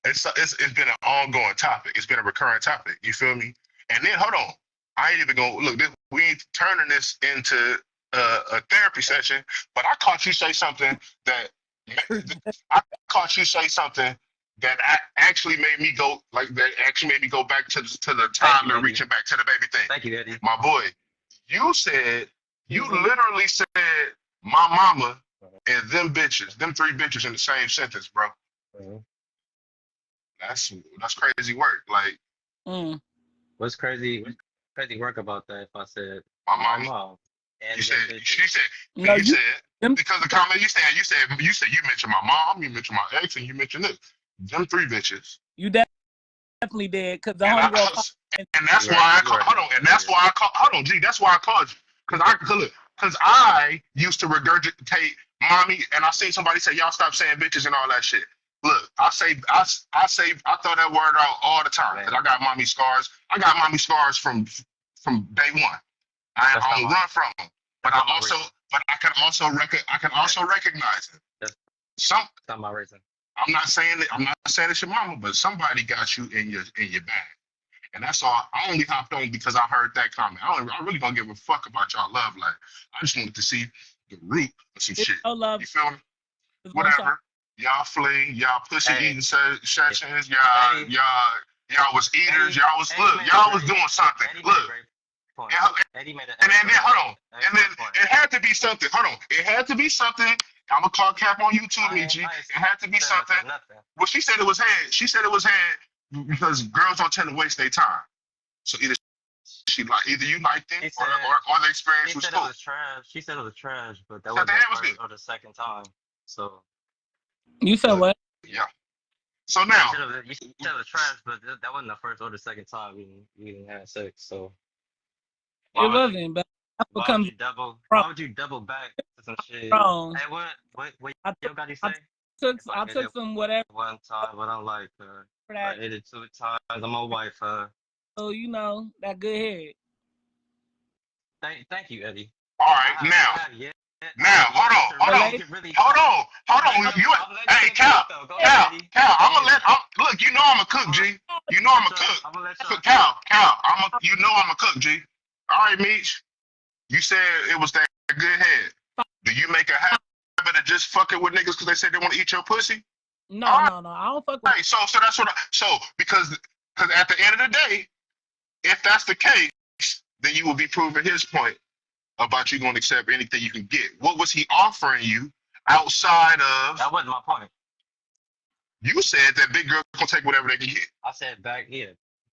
It's been an ongoing topic. It's been a recurring topic. You feel me? And then hold on, I ain't even gonna look. We ain't turning this into a therapy session. But I caught you say something that actually made me go back to the toddler reaching back to the baby thing. Thank you, Eddie. My boy. You literally said my mama and them three bitches in the same sentence, bro. Mm-hmm. That's crazy work. Like, what's crazy work about that? If I said my mom, and she said because the comment you said you mentioned my mom, you mentioned my ex, and you mentioned it. Them three bitches. You definitely did, because the homegirl. And that's why I called. Hold on. And that's why I called. Hold on, G. That's why I called you. Because I used to regurgitate mommy, and I seen somebody say, "Y'all stop saying bitches and all that shit." Look, I throw that word out all the time because I got mommy scars. I got mommy scars from day one. I don't run from them, but I can also recognize it. That's not my reason. I'm not saying it's your mama, but somebody got you in your bag. And that's all. I only hopped on because I heard that comment. I really don't give a fuck about y'all love life. I just wanted to see the root of some shit. No love. You feel me? Whatever. Y'all fling, y'all pussy eating sessions, y'all was eaters, y'all was doing something. Look. Eddie made and then hold on. And then it had to be something. Hold on. It had to be something. I'm gonna call Cap on YouTube, Meechy. It had to be something. Well, she said it was head. She said it was head. Because girls don't tend to waste their time. So either you liked it or the experience was cool. She said it was trash, but that wasn't the first or the second time. So you said what? Yeah. So now you said it was trash, but that wasn't the first or the second time we didn't have sex. So it wasn't, but why would you double back to some shit? Wrong. Hey, what you got to say? I took some whatever one time, but I'm like I hit it 2 times. I'm a wife. So you know that good head. Thank you, Eddie. All right, now hold on. Hey, Cal. Look, you know I'm a cook, G. You know I'm a cook. Cal, you know I'm a cook, G. All right, Meech. You said it was that good head. Do you make a habit of just fucking with niggas because they say they want to eat your pussy? No. I don't fuck with. Right, so that's what. Because at the end of the day, if that's the case, then you will be proving his point about you gonna accept anything you can get. What was he offering you outside of? That wasn't my point. You said that big girls gonna take whatever they can get. I said back in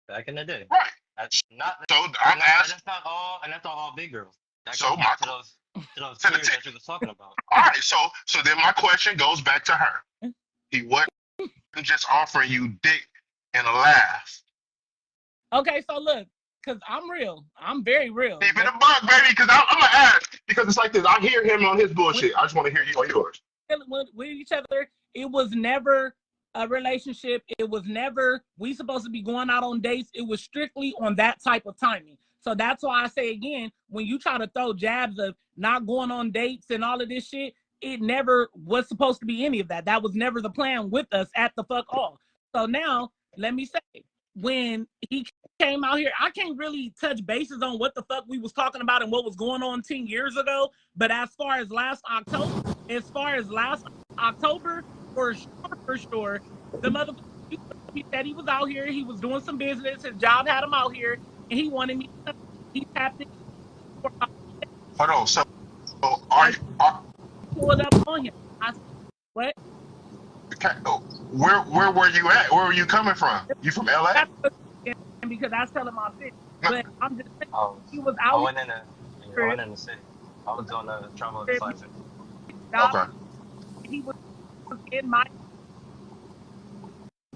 the day. Right. That's not. So I'm asking. And that's not all big girls. That So goes back to those tears that you was talking about. All right. So then my question goes back to her. He wasn't just offering you dick and a laugh. Okay, so look, because I'm real. I'm very real. Keep it a buck, baby, because I'm going to ask. Because it's like this. I hear him on his bullshit. I just want to hear you on yours. With each other, it was never a relationship. It was never, we supposed to be going out on dates. It was strictly on that type of timing. So that's why I say again, when you try to throw jabs of not going on dates and all of this shit, it never was supposed to be any of that. That was never the plan with us at the fuck all. So now, let me say, when he came out here, I can't really touch bases on what the fuck we was talking about and what was going on 10 years ago. But as far as last October, for sure, the motherfucker, he said he was out here, he was doing some business, his job had him out here, and he wanted me to, he tapped in. Hold on, so are pulled up on him. I said, what? Where were you at? Where were you coming from? You from LA? Because that's telling my shit. But I'm just saying, he was I out went in the city. I was on the travel assignment. Okay. He was in my,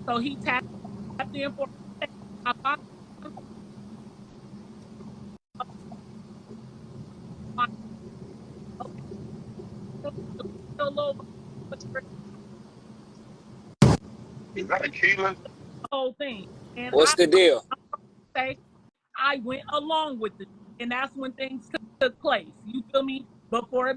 so he tapped in for Is that a Keelan? whole thing. And What's the deal? I went along with it, and that's when things took place. You feel me? But for a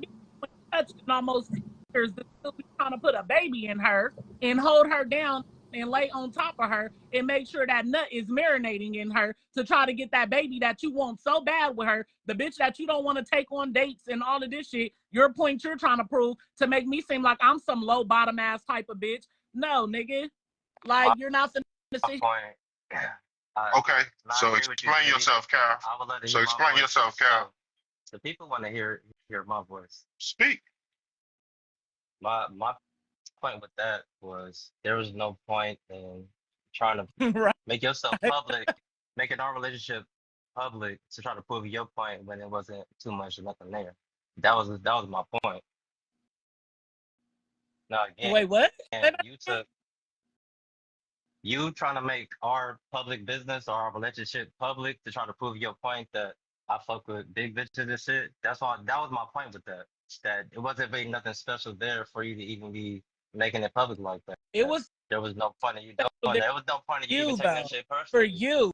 touched in almost 10 years, to still be trying to put a baby in her and hold her down and lay on top of her and make sure that nut is marinating in her to try to get that baby that you want so bad with her, the bitch that you don't want to take on dates and all of this shit, your point you're trying to prove to make me seem like I'm some low bottom ass type of bitch. No, nigga. Like, you're not the point. Okay, so explain yourself, Cal. So explain yourself, Cal. So people want to hear my voice. Speak. My point with that was there was no point in trying to right. make yourself public, making our relationship public to try to prove your point when it wasn't too much or nothing there. That was my point. Now again, wait, what? You trying to make our public business or our relationship public to try to prove your point that I fuck with big bitches and shit. That was my point with that. That it wasn't really nothing special there for you to even be making it public like that. There was no point in you doing that. There was no point in you even taking that shit personally. For you.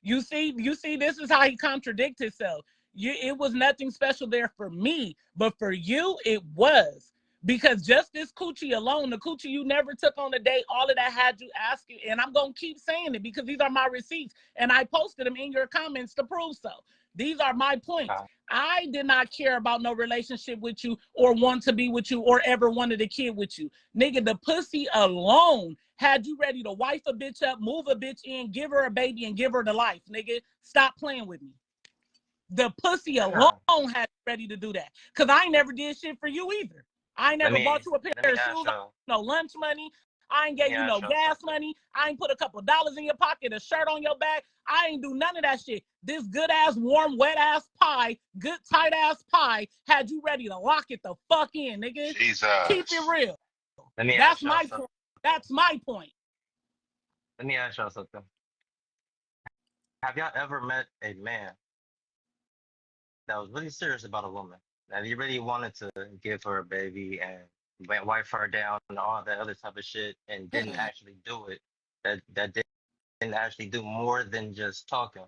You see, this is how he contradicts himself. It was nothing special there for me, but for you, it was. Because just this coochie alone, the coochie you never took on a date, all of that had you asking, and I'm going to keep saying it because these are my receipts, and I posted them in your comments to prove so. These are my points. I did not care about no relationship with you or want to be with you or ever wanted a kid with you. Nigga, the pussy alone had you ready to wife a bitch up, move a bitch in, give her a baby, and give her the life, nigga. Stop playing with me. The pussy alone had you ready to do that. Because I ain't never did shit for you either. I ain't never bought you a pair of shoes, no lunch money. I ain't gave you no gas money. I ain't put a couple dollars in your pocket, a shirt on your back. I ain't do none of that shit. This good ass, warm, wet ass pie, good tight ass pie had you ready to lock it the fuck in, nigga. Jesus. Keep it real. That's my point. That's my point. Let me ask y'all something. Have y'all ever met a man that was really serious about a woman? That he really wanted to give her a baby and wife her down and all that other type of shit and didn't actually do it. That didn't actually do more than just talking.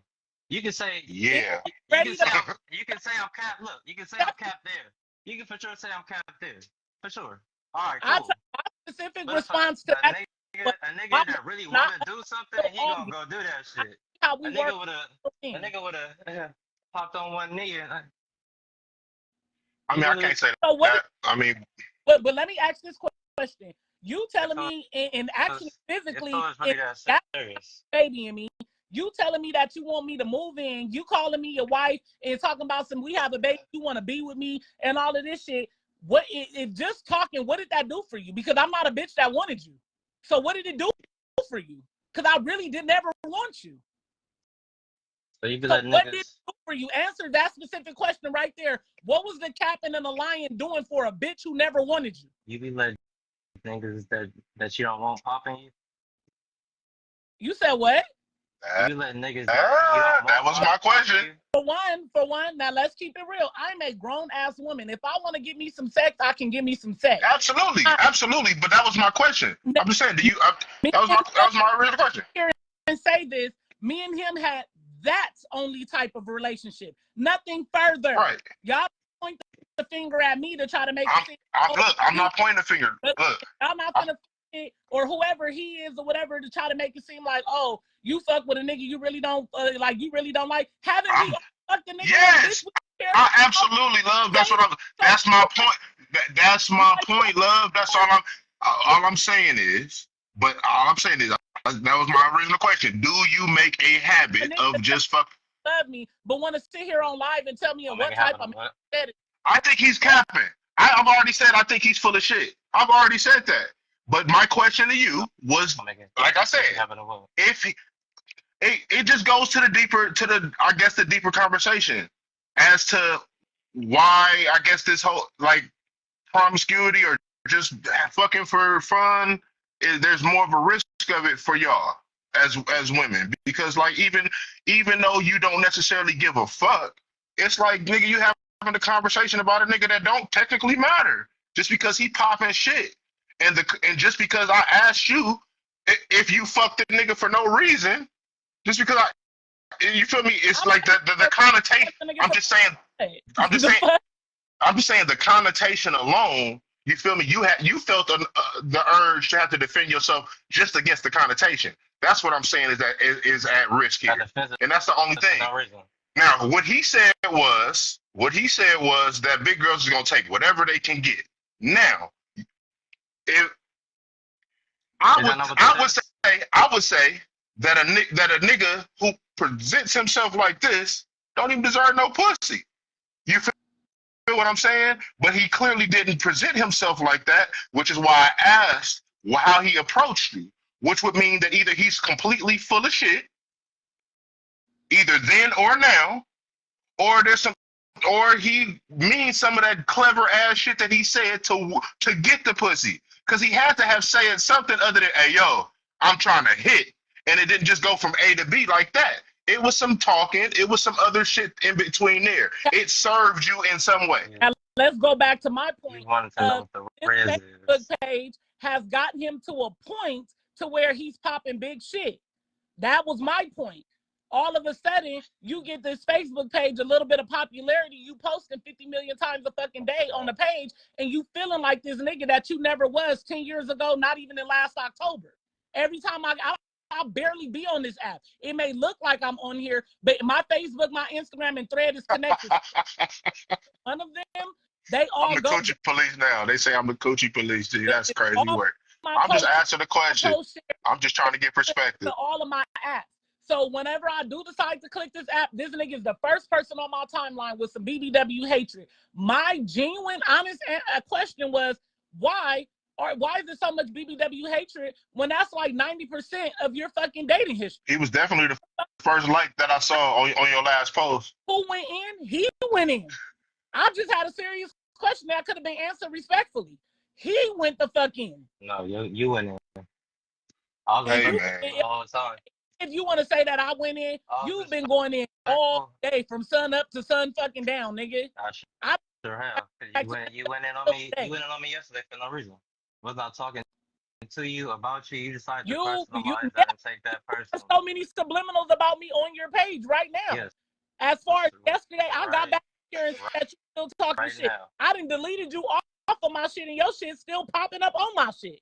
You can say yeah. You can say I'm capped. Look, you can say I'm capped there. You can for sure say I'm capped there. For sure. All right, cool. A specific response to that. A nigga that really want to do something, he gonna go do that shit. How we a nigga would have popped on one knee and. I mean, I can't say that. So what, I mean, but let me ask this question. You telling me and actually physically got baby in me, You telling me that you want me to move in, you calling me your wife and talking about some, we have a baby, you want to be with me and all of this shit. What it just talking, what did that do for you? Because I'm not a bitch that wanted you. So what did it do for you? Because I really did never want you. So you be So letting what did it niggas. do for you? Answer that specific question right there. What was the captain and the lion doing for a bitch who never wanted you? You be letting niggas that you don't want popping you. You said what? You be letting niggas that you don't want. That was my question. For one, now let's keep it real. I'm a grown ass woman. If I want to give me some sex, I can give me some sex. Absolutely. But that was my question. I'm just saying, that was my original question. And say this, me and him had that's only type of relationship. Nothing further. Right. Y'all point the finger at me to try to make look, I'm not pointing the finger. Look. I'm not gonna or whoever he is or whatever to try to make it seem like, oh, you fuck with a nigga you really don't like. Haven't we fucked the nigga? Yes, I absolutely love. That's my point. That's my point, love. That's all I'm saying is. But all I'm saying is that was my original question. Do you make a habit of just fuck? Love me, but want to sit here on live and tell me in what type of man that is. I think he's capping. I've already said I think he's full of shit. I've already said that. But my question to you was, like I said, if it just goes to the deeper conversation as to why I guess this whole like promiscuity or just fucking for fun there's more of a risk of it for y'all as women, because like even though you don't necessarily give a fuck, it's like, nigga, you having a conversation about a nigga that don't technically matter just because he popping shit. And just because I asked you if you fucked the nigga for no reason, just because you feel me? It's like the connotation. I'm just saying the connotation alone. You feel me? You felt the urge to have to defend yourself just against the connotation. That's what I'm saying is at risk here, and that's the only thing. Now, what he said was that big girls are gonna take whatever they can get. Now, if I would say that a nigga who presents himself like this don't even deserve no pussy. You feel what I'm saying? But he clearly didn't present himself like that, which is why I asked how he approached you, which would mean that either he's completely full of shit, either then or now, or he means some of that clever ass shit that he said to get the pussy. Because he had to have said something other than, hey, yo, I'm trying to hit. And it didn't just go from A to B like that. It was some talking. It was some other shit in between there. It served you in some way. Now, let's go back to my point. This Facebook page has gotten him to a point to where he's popping big shit. That was my point. All of a sudden, you get this Facebook page, a little bit of popularity, you posting 50 million times a fucking day on the page, and you feeling like this nigga that you never was 10 years ago, not even in last October. Every time I barely be on this app. It may look like I'm on here, but my Facebook, my Instagram, and Thread is connected. One of them, they all I'm the go. coochie police now. They say I'm the coochie police. Gee, that's crazy work. I'm just asking the question. I'm just trying to get perspective. To all of my apps. So whenever I do decide to click this app, this nigga is the first person on my timeline with some BBW hatred. My genuine, honest question was, why is there so much BBW hatred when that's like 90% of your fucking dating history? He was definitely the first like that I saw on your last post. Who went in? He went in. I just had a serious question that could have been answered respectfully. He went the fuck in. No, you went in. All the time. If you want to say that I went in, you've been going in all day from sun up to sun fucking down, nigga. I sure have. You went in on me. You went in on me yesterday for no reason. Was not talking to you about you. You decided to personalize that and take that person. There's so many subliminals about me on your page right now. Yes. As far as yesterday, I got back here and said you still talking shit. Now. I done deleted you off of my shit, and your shit's still popping up on my shit.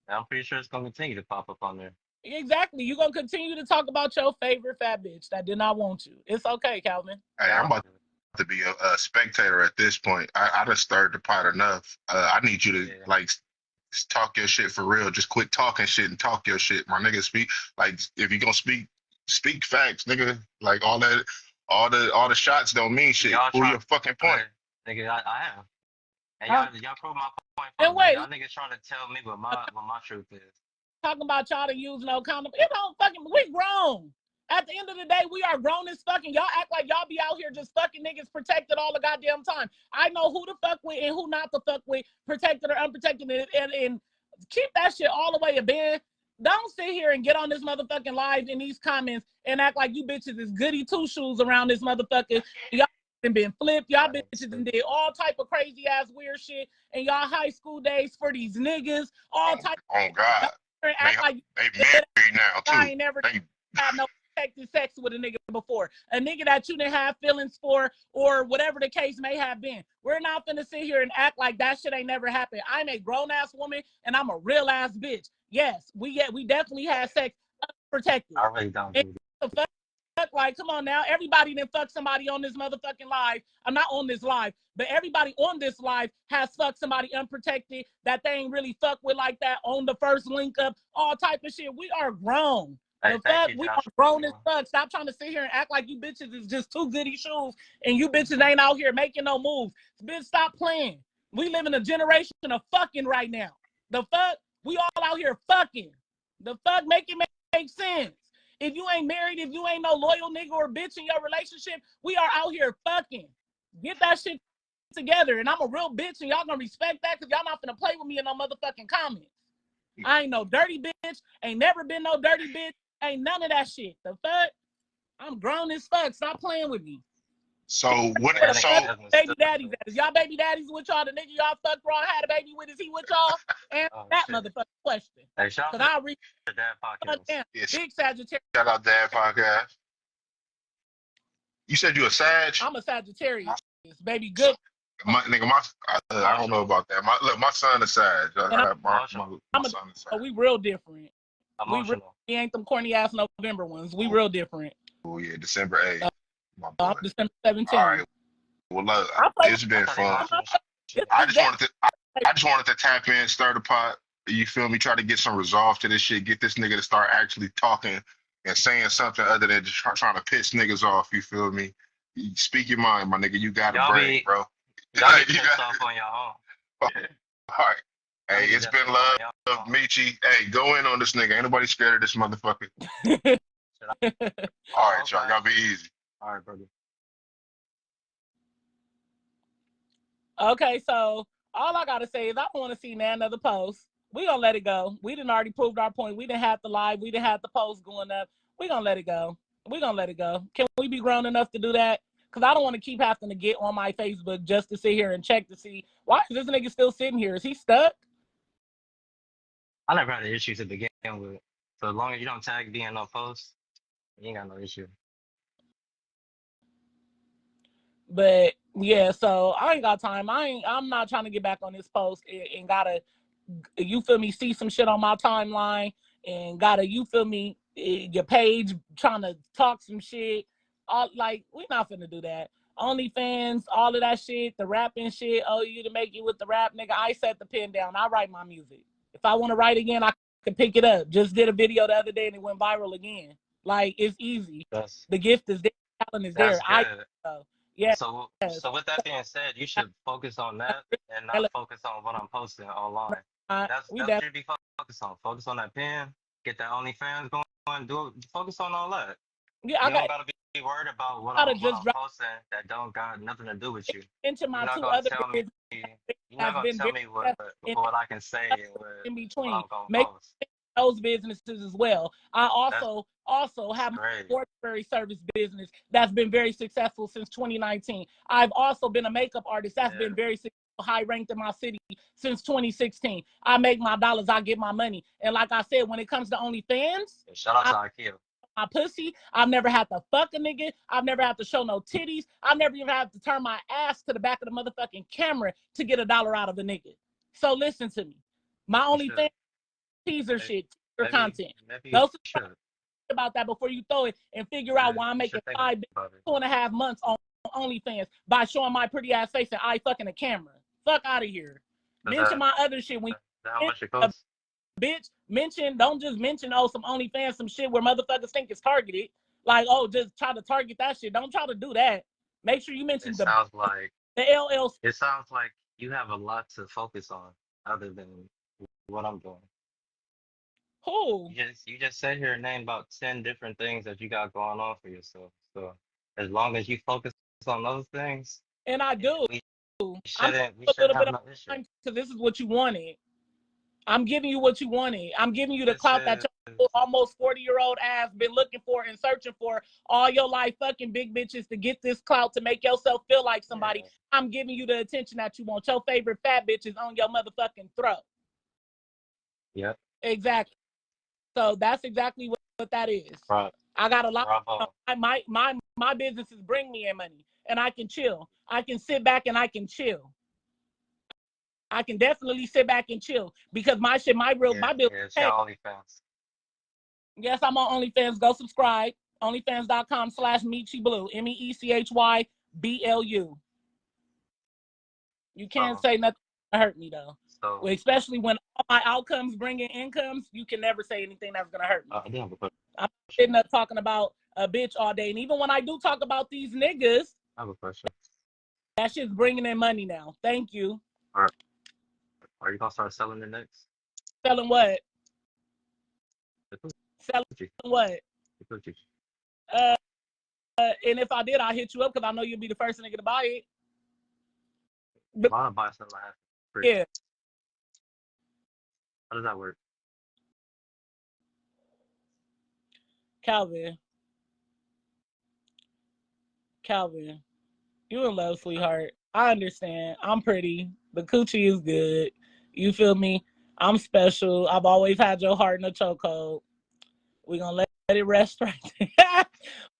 I'm pretty sure it's gonna continue to pop up on there. Exactly. You're going to continue to talk about your favorite fat bitch that did not want you. It's okay, Calvin. Hey, I'm about to be a spectator at this point. I just stirred the pot enough. I need you to like talk your shit for real. Just quit talking shit and talk your shit. My nigga, speak. Like, if you're going to speak, Speak facts, nigga. Like all the shots don't mean shit. Y'all Prove trying your fucking point. nigga, I am. And Huh? y'all prove my point for And me. wait, Y'all niggas trying to tell me what my truth is. talking about y'all to use no condom. It don't fucking, we grown. At the end of the day, we are grown as fucking. Y'all act like y'all be out here just fucking niggas protected all the goddamn time. I know who to fuck with and who not to fuck with, protected or unprotected, and keep that shit all the way a band. Don't sit here and get on this motherfucking live in these comments and act like you bitches is goody two shoes around this motherfucker. Y'all been flipped. Y'all bitches and did all type of crazy ass weird shit in y'all high school days for these niggas. All type. Oh God. Act like They married now too. I ain't never had no protected sex with a nigga before. A nigga that you didn't have feelings for or whatever the case may have been. We're not finna sit here and act like that shit ain't never happened. I'm a grown-ass woman and I'm a real-ass bitch. Yes, we definitely had sex unprotected. I really don't do that. Like, come on now. Everybody didn't fuck somebody on this motherfucking live. I'm not on this live, but everybody on this live has fucked somebody unprotected that they ain't really fuck with like that on the first link up, all type of shit. We are grown. Hey, The fuck, we are grown as you. fuck. Stop trying to sit here and act like you bitches is just two goody shoes and you bitches ain't out here making no moves. Bitch, stop playing. We live in a generation of fucking right now. The fuck, we all out here fucking. The fuck, make it make sense. If you ain't married, if you ain't no loyal nigga or bitch in your relationship, we are out here fucking. Get that shit together. And I'm a real bitch and y'all gonna respect that because y'all not gonna play with me in no motherfucking comments. I ain't no dirty bitch. Ain't never been no dirty bitch. Ain't none of that shit. The fuck? I'm grown as fuck. Stop playing with me. So what? So baby daddies, y'all baby daddies with y'all. The nigga y'all fucked wrong had a baby with. Is he with y'all? And that shit. Motherfucking question. Hey, shout out I'll read to that podcast. Yes. Big Sagittarius. Shout out Dad podcast. You said you a Sag? I'm a Sagittarius, baby. Good. I don't know about that. My son is Sag. My son is Sag. We real different. Emotional. We ain't them corny ass November ones. We real different. Oh yeah, December 8th. I'm December 17th. All right. Well, look, it's been fun. I just wanted to tap in, stir the pot. You feel me? Try to get some resolve to this shit. Get this nigga to start actually talking and saying something other than just trying to piss niggas off. You feel me? Speak your mind, my nigga. You got a brain, bro. Y'all be pissed off on your own. All right. Hey, it's been love, Meechy. Hey, go in on this nigga. Ain't nobody scared of this motherfucker. All right, y'all. Y'all be easy. All right, brother. Okay, so all I gotta say is I don't want to see another post. We gonna let it go. We didn't already proved our point. We didn't have the live. We didn't have the post going up. We gonna let it go. We gonna let it go. Can we be grown enough to do that? Because I don't want to keep having to get on my Facebook just to sit here and check to see why is this nigga still sitting here? Is he stuck? I never had an issue to begin with. So as long as you don't tag me in no post, you ain't got no issue. But yeah, so I ain't got time. I'm not trying to get back on this post and gotta, you feel me, see some shit on my timeline and gotta, you feel me, your page trying to talk some shit. Like, we not finna do that. OnlyFans, all of that shit, the rapping shit, oh, you to make you with the rap, nigga. I set the pen down. I write my music. If I want to write again, I can pick it up. Just did a video the other day and it went viral again. Like, it's easy. The gift is there. The talent is there. Yeah. So with that being said, you should focus on that and not focus on what I'm posting online. That's what you should be focused on. Focus on that pen. Get that OnlyFans going. Focus on all that. Yeah, you don't gotta be worried about what I'm posting that don't got nothing to do with you. Into my you're two not other gonna tell me. You're not gonna tell me what I can say in between. What I'm Make post. those businesses as well. I also have a mortuary service business that's been very successful since 2019. I've also been a makeup artist that's been very successful, high ranked in my city since 2016. I make my dollars, I get my money. And like I said, when it comes to OnlyFans, shout out to IKEA. My pussy, I've never had to fuck a nigga. I've never had to show no titties. I've never even had to turn my ass to the back of the motherfucking camera to get $1 out of a nigga. So listen to me. My OnlyFans teaser shit, teaser content. Don't about that before you throw it and figure out why I'm making 2.5 months on OnlyFans by showing my pretty ass face and I fucking a camera. Fuck out of here. Mention my other shit when how much it costs? Bitch, don't just mention some OnlyFans, some shit where motherfuckers think it's targeted. Like, oh, just try to target that shit. Don't try to do that. Make sure you mention the LLC. It sounds like you have a lot to focus on other than what I'm doing. Who? You just sat here and named about 10 different things that you got going on for yourself. So as long as you focus on those things, and I do. we I'm shouldn't a little have bit no issue. because this is what you wanted. I'm giving you what you wanted. I'm giving you the clout that your almost 40-year-old ass been looking for and searching for all your life, fucking big bitches to get this clout to make yourself feel like somebody. Yeah. I'm giving you the attention that you want. Your favorite fat bitches on your motherfucking throat. Yep. Exactly. So that's exactly what that is. Right. I got a lot. My businesses bring me in money, and I can chill. I can sit back and I can chill. I can definitely sit back and chill because my bill. Yeah, it's your OnlyFans. Yes, I'm on OnlyFans. Go subscribe. OnlyFans.com/Meechy Blu. MEECHYBLU. You can't say nothing to hurt me though. So, especially when all my outcomes bring in incomes, you can never say anything that's gonna hurt me. I'm sitting up talking about a bitch all day, and even when I do talk about these niggas, I have a question. That shit's bringing in money now. Thank you. All right. Are you gonna start selling it next? Selling what? Selling what? And if I did, I'll hit you up because I know you'll be the first nigga to buy it. I'll buy something like that. Yeah. How does that work? Calvin, you in love, sweetheart. I understand. I'm pretty. The coochie is good. You feel me? I'm special. I've always had your heart in a chokehold. We're going to let it rest right there.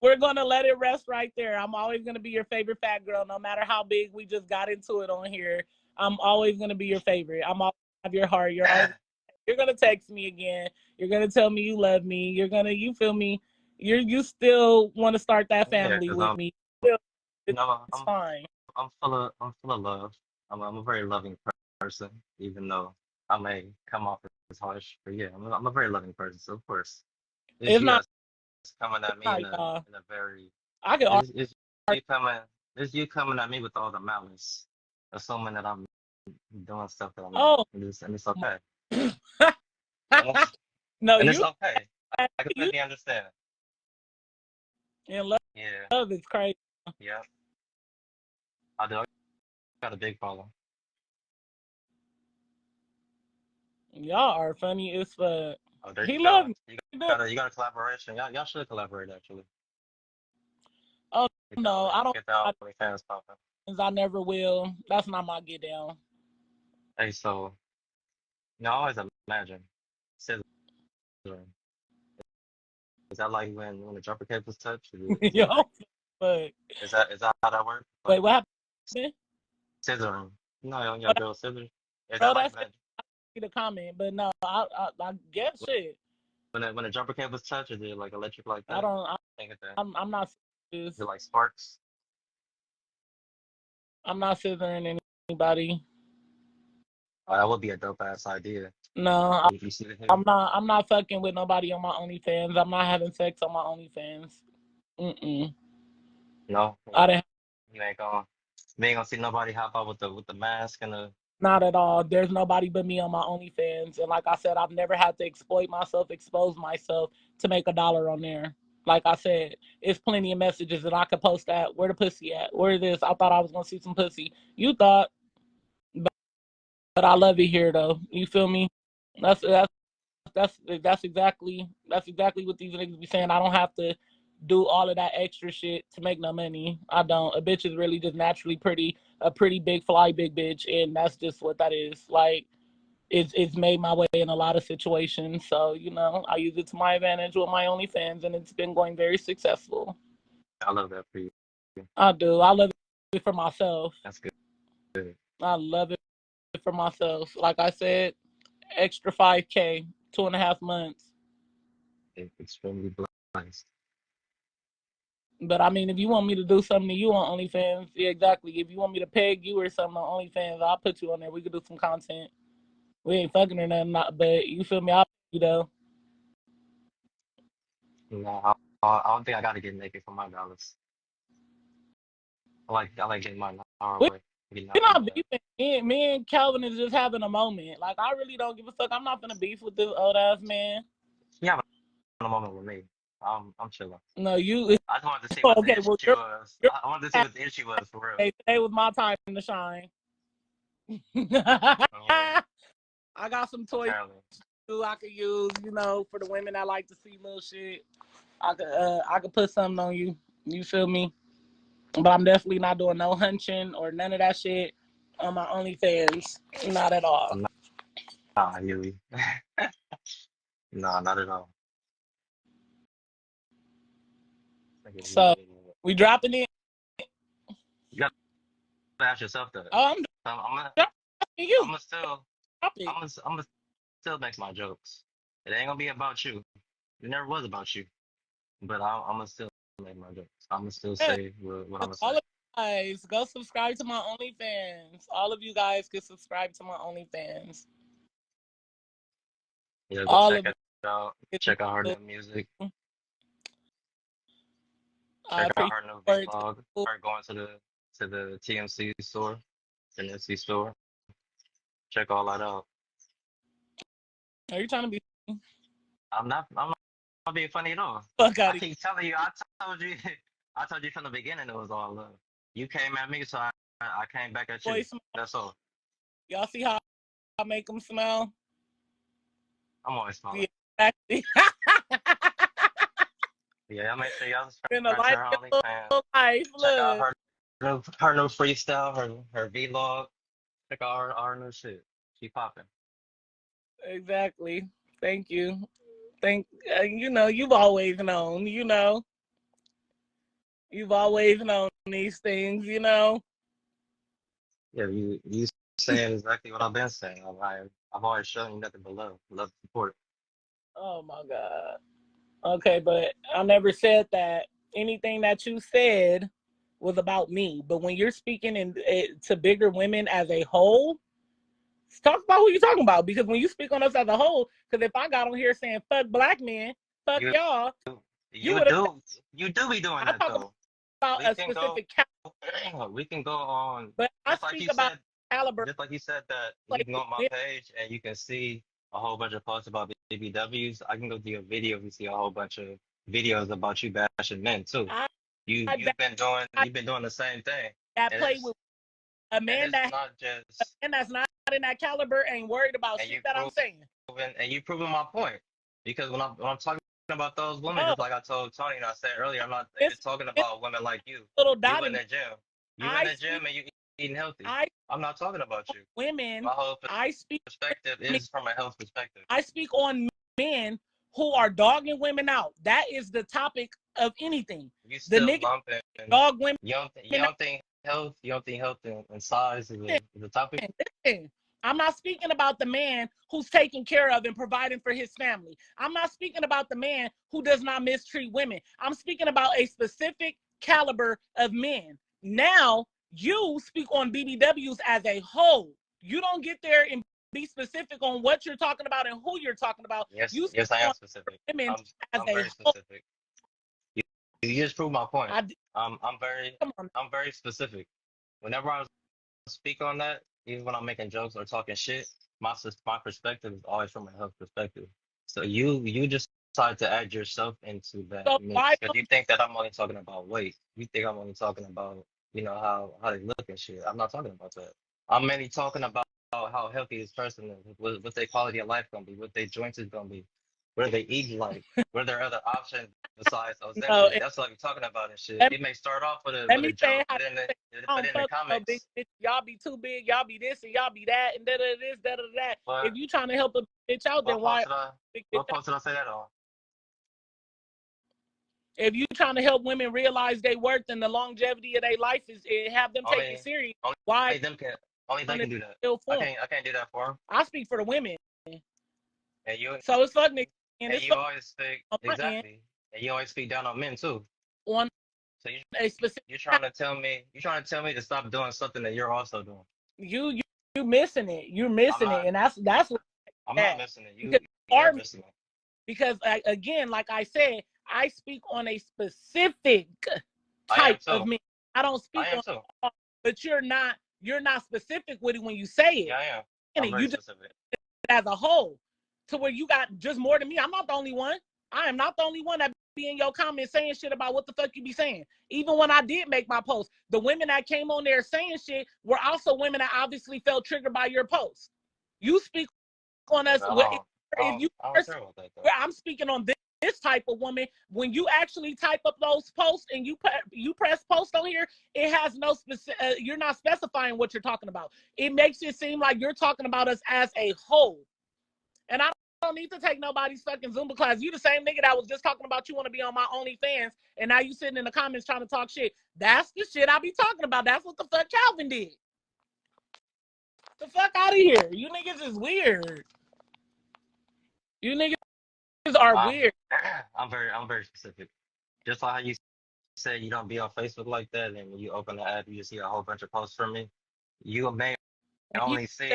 We're going to let it rest right there. I'm always going to be your favorite fat girl, no matter how big we just got into it on here. I'm always going to be your favorite. I'm always have your heart. You're going to text me again. You're going to tell me you love me. You feel me? You still want to start that family with me. It's fine. I'm full of love. I'm a very loving person, even though I may come off as harsh. But yeah, I'm a very loving person. So of course, it's not coming at me in a very. I could. It's you coming at me with all the malice, assuming that I'm doing stuff that I'm not. And it's okay. No, and it's okay. I completely understand. And love is crazy. Yeah. I do. I got a big problem. Y'all are funny as fuck. Oh, he loves me. You got a collaboration. Y'all should collaborate actually. Oh no, I don't. Get the OnlyFans popping. I never will. That's not my get down. Hey, so I always imagine scissoring. Is that like when the jumper cables touch? Yo, but is that how that works? Wait, what happened? Scissoring. No, your girl scissors. Is that like the comment? But no, I guess shit. When the jumper cables touch, is it like electric like that? I'm not. Is it like sparks? I'm not scissoring anybody. Oh, that would be a dope ass idea. No, I'm not fucking with nobody on my OnlyFans. I'm not having sex on my OnlyFans. No, I didn't. You ain't gonna see nobody hop out with the mask and the. Not at all. There's nobody but me on my OnlyFans, and like I said, I've never had to expose myself to make $1 on there. Like I said, it's plenty of messages that I could post at. Where the pussy at? Where this? I thought I was gonna see some pussy. You thought, but I love it here though. You feel me? That's exactly what these niggas be saying. I don't have to do all of that extra shit to make no money. I don't. A bitch is really just naturally pretty, a pretty big fly big bitch, and that's just what that is. Like, it's made my way in a lot of situations. So, I use it to my advantage with my OnlyFans, and it's been going very successful. I love that for you. I do. I love it for myself. That's good. I love it for myself. Like I said, extra 5K, 2.5 months. It's extremely blessed. But I mean, if you want me to do something to you on OnlyFans, yeah, exactly. If you want me to peg you or something on OnlyFans, I'll put you on there. We could do some content. We ain't fucking or nothing, but you feel me? I'll pay you though. No, I don't think I gotta get naked for my dollars. I like getting mine the hard We, way. Getting we're out not like that. beefing. Me and Calvin is just having a moment. Like, I really don't give a fuck. I'm not gonna beef with this old ass man. You having a moment with me. I'm chilling. No, you. I just wanted to see what the Okay, issue well, was. I wanted to see what the issue was for real. today was my time to shine. Yeah, I got some toys apparently. too I could use, you know, for the women that like to see little shit. I could put something on you. You feel me? But I'm definitely not doing no hunching or none of that shit on my OnlyFans. Not at all. Nah, Huey. Nah, not at all. So we dropping it. You gotta ask yourself that. Oh, I'm you. gonna still make my jokes. It ain't gonna be about you. It never was about you. But I'm gonna still make my jokes. I'm gonna still say what I'm gonna say. All of you guys, go subscribe to my OnlyFans. All of you guys can subscribe to my OnlyFans. Yeah, go check it out. Check out her new music. Check out her new vlog. Her going to the TMC store, the Nipsey store. Check all that out. Are you trying to be? I'm not being funny at all. Fuck out I keep telling you. I told you from the beginning it was all love. You came at me, so I came back at you. That's all. Y'all see how I make them smell? I'm always smiling. Yeah, yeah, make sure y'all subscribe to her OnlyFans. Check out her new freestyle, her vlog. Check out our new shit. She popping. Exactly. Thank you. You know, you've always known. You know, you've always known these things. You know. Yeah, you saying exactly what I've been saying. I've always shown you nothing but love support. Oh my God. Okay, but I never said that. Anything that you said was about me. But when you're speaking to bigger women as a whole, talk about who you're talking about. Because when you speak on us as a whole, because if I got on here saying fuck black men, fuck y'all, you do be doing that though. About a specific caliber. We can go on. But I speak about caliber. Just like you said that you can go on my page and you can see a whole bunch of posts about BBWs. I can go to your video and see a whole bunch of videos about you bashing men too. You've been doing the same thing. That play with a man that's not in that caliber ain't worried about shit that I'm saying. And you proving my point. Because when I'm talking about those women, just like I told Tony and I said earlier, I'm not talking about women like you. You in the gym. You in the gym and you eating healthy. I'm not talking about you. Women. My whole perspective is from a health perspective. I speak on men who are dogging women out. That is the topic of anything. You still the nigga dog women. You don't think health and size is the topic? Listen, I'm not speaking about the man who's taking care of and providing for his family. I'm not speaking about the man who does not mistreat women. I'm speaking about a specific caliber of men. Now, you speak on BBWs as a whole. You don't get there and be specific on what you're talking about and who you're talking about. Yes, I am specific. I'm very specific. You just proved my point. I'm very specific. Whenever I speak on that, even when I'm making jokes or talking shit, my perspective is always from a health perspective. So you just decide to add yourself into that mix because you think that I'm only talking about weight. You think I'm only talking about how they look and shit. I'm not talking about that. I'm mainly talking about how healthy this person is, what their quality of life gonna be, what their joints is gonna be, where they eat like, where there are other options besides Ozempic. That's what I'm talking about and shit. It may start off with a joke, but in the comments, y'all be too big, y'all be this and y'all be that, and this, that. If you trying to help a bitch out, then why? What post did I say that on? If you trying to help women realize their worth and the longevity of their life is have them take it serious, why? Only they can do that. I can't do that for them. I speak for the women. And you. So it's fucking. And you always speak exactly. And you always speak down on men too. On so you're trying to tell me to stop doing something that you're also doing. You missing it. You're missing it, and that's what I'm not missing it. You're missing it. Because again, like I said, I speak on a specific type of men. I don't speak on all, but you're not specific with it when you say it. Yeah, I am. I'm very specific. As a whole, to where you got just more than me. I'm not the only one. I am not the only one that be in your comments saying shit about what the fuck you be saying. Even when I did make my post, the women that came on there saying shit were also women that obviously felt triggered by your post. You speak on us. I'm speaking on this type of woman. When you actually type up those posts and you press post on here, it has no specific. You're not specifying what you're talking about. It makes it seem like you're talking about us as a whole. And I don't need to take nobody's fucking Zumba class. You the same nigga that was just talking about you want to be on my OnlyFans, and now you sitting in the comments trying to talk shit. That's the shit I be talking about. That's what the fuck Calvin did. The fuck out of here. You niggas is weird. You niggas are weird. I'm very specific. Just like how you said you don't be on Facebook like that, and when you open the app, you just see a whole bunch of posts from me. You may only see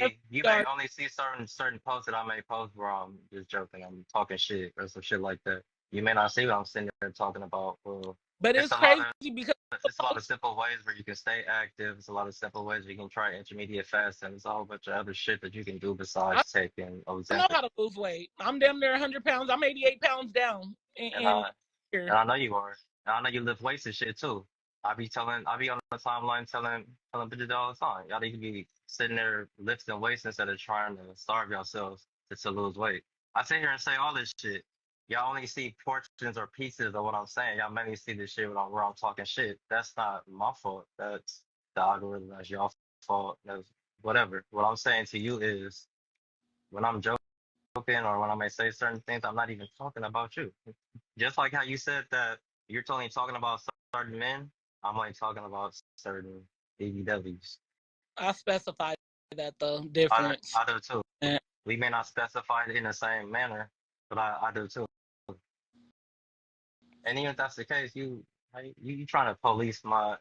certain posts that I may post where I'm just joking, I'm talking shit or some shit like that. You may not see what I'm sitting there talking about. Well, but it's crazy because it's a lot of simple ways where you can stay active. It's a lot of simple ways where you can try intermediate fasting. There's a whole bunch of other shit that you can do besides taking Ozempic. I know how to lose weight. I'm damn near 100 pounds. I'm 88 pounds down. And I know you are. And I know you lift weights and shit too. I be on the timeline telling bitches all the time. Y'all need to be sitting there lifting weights instead of trying to starve yourselves to lose weight. I sit here and say all this shit. Y'all only see portions or pieces of what I'm saying. Y'all mainly see this shit where I'm talking shit. That's not my fault. That's the algorithm. That's your fault. That's whatever. What I'm saying to you is when I'm joking or when I may say certain things, I'm not even talking about you. Just like how you said that you're only talking about certain men, I'm only talking about certain BBWs. I specify that though, difference. I do too. Yeah. We may not specify it in the same manner, but I do too. And even if that's the case, you trying to police my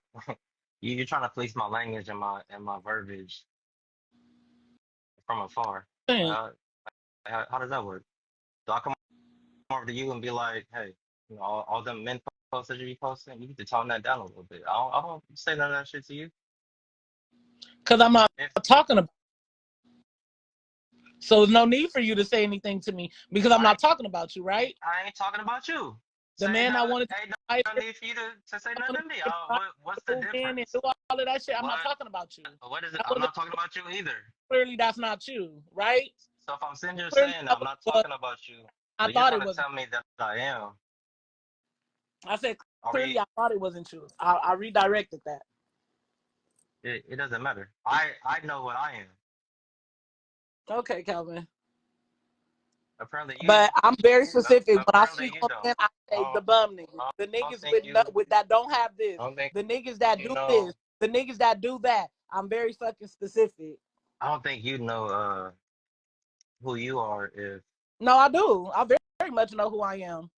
you're trying to police my language and my verbiage from afar. How does that work? Do I come over to you and be like, hey, you know, all them men posts that you be posting, you need to tone that down a little bit. I don't say none of that shit to you. Because I'm not talking about. So there's no need for you to say anything to me because I'm not talking about you, right? I ain't talking about you. The man I wanted to no need for you to say nothing to me. What's the difference? And do all of that shit. I'm not talking about you. What is it? I'm not talking about you either. Clearly, that's not you, right? So if I'm sitting here saying I'm not talking about you, I thought it was. Tell me that I am. I said clearly I thought it wasn't you. I redirected that. It doesn't matter. I know what I am. Okay, Calvin. Apparently but I'm very specific. When I speak on men, I say the bum niggas. The niggas with that don't have this. The niggas that do this. The niggas that do that. I'm very fucking specific. I don't think you know who you are if... No, I do. I very much know who I am.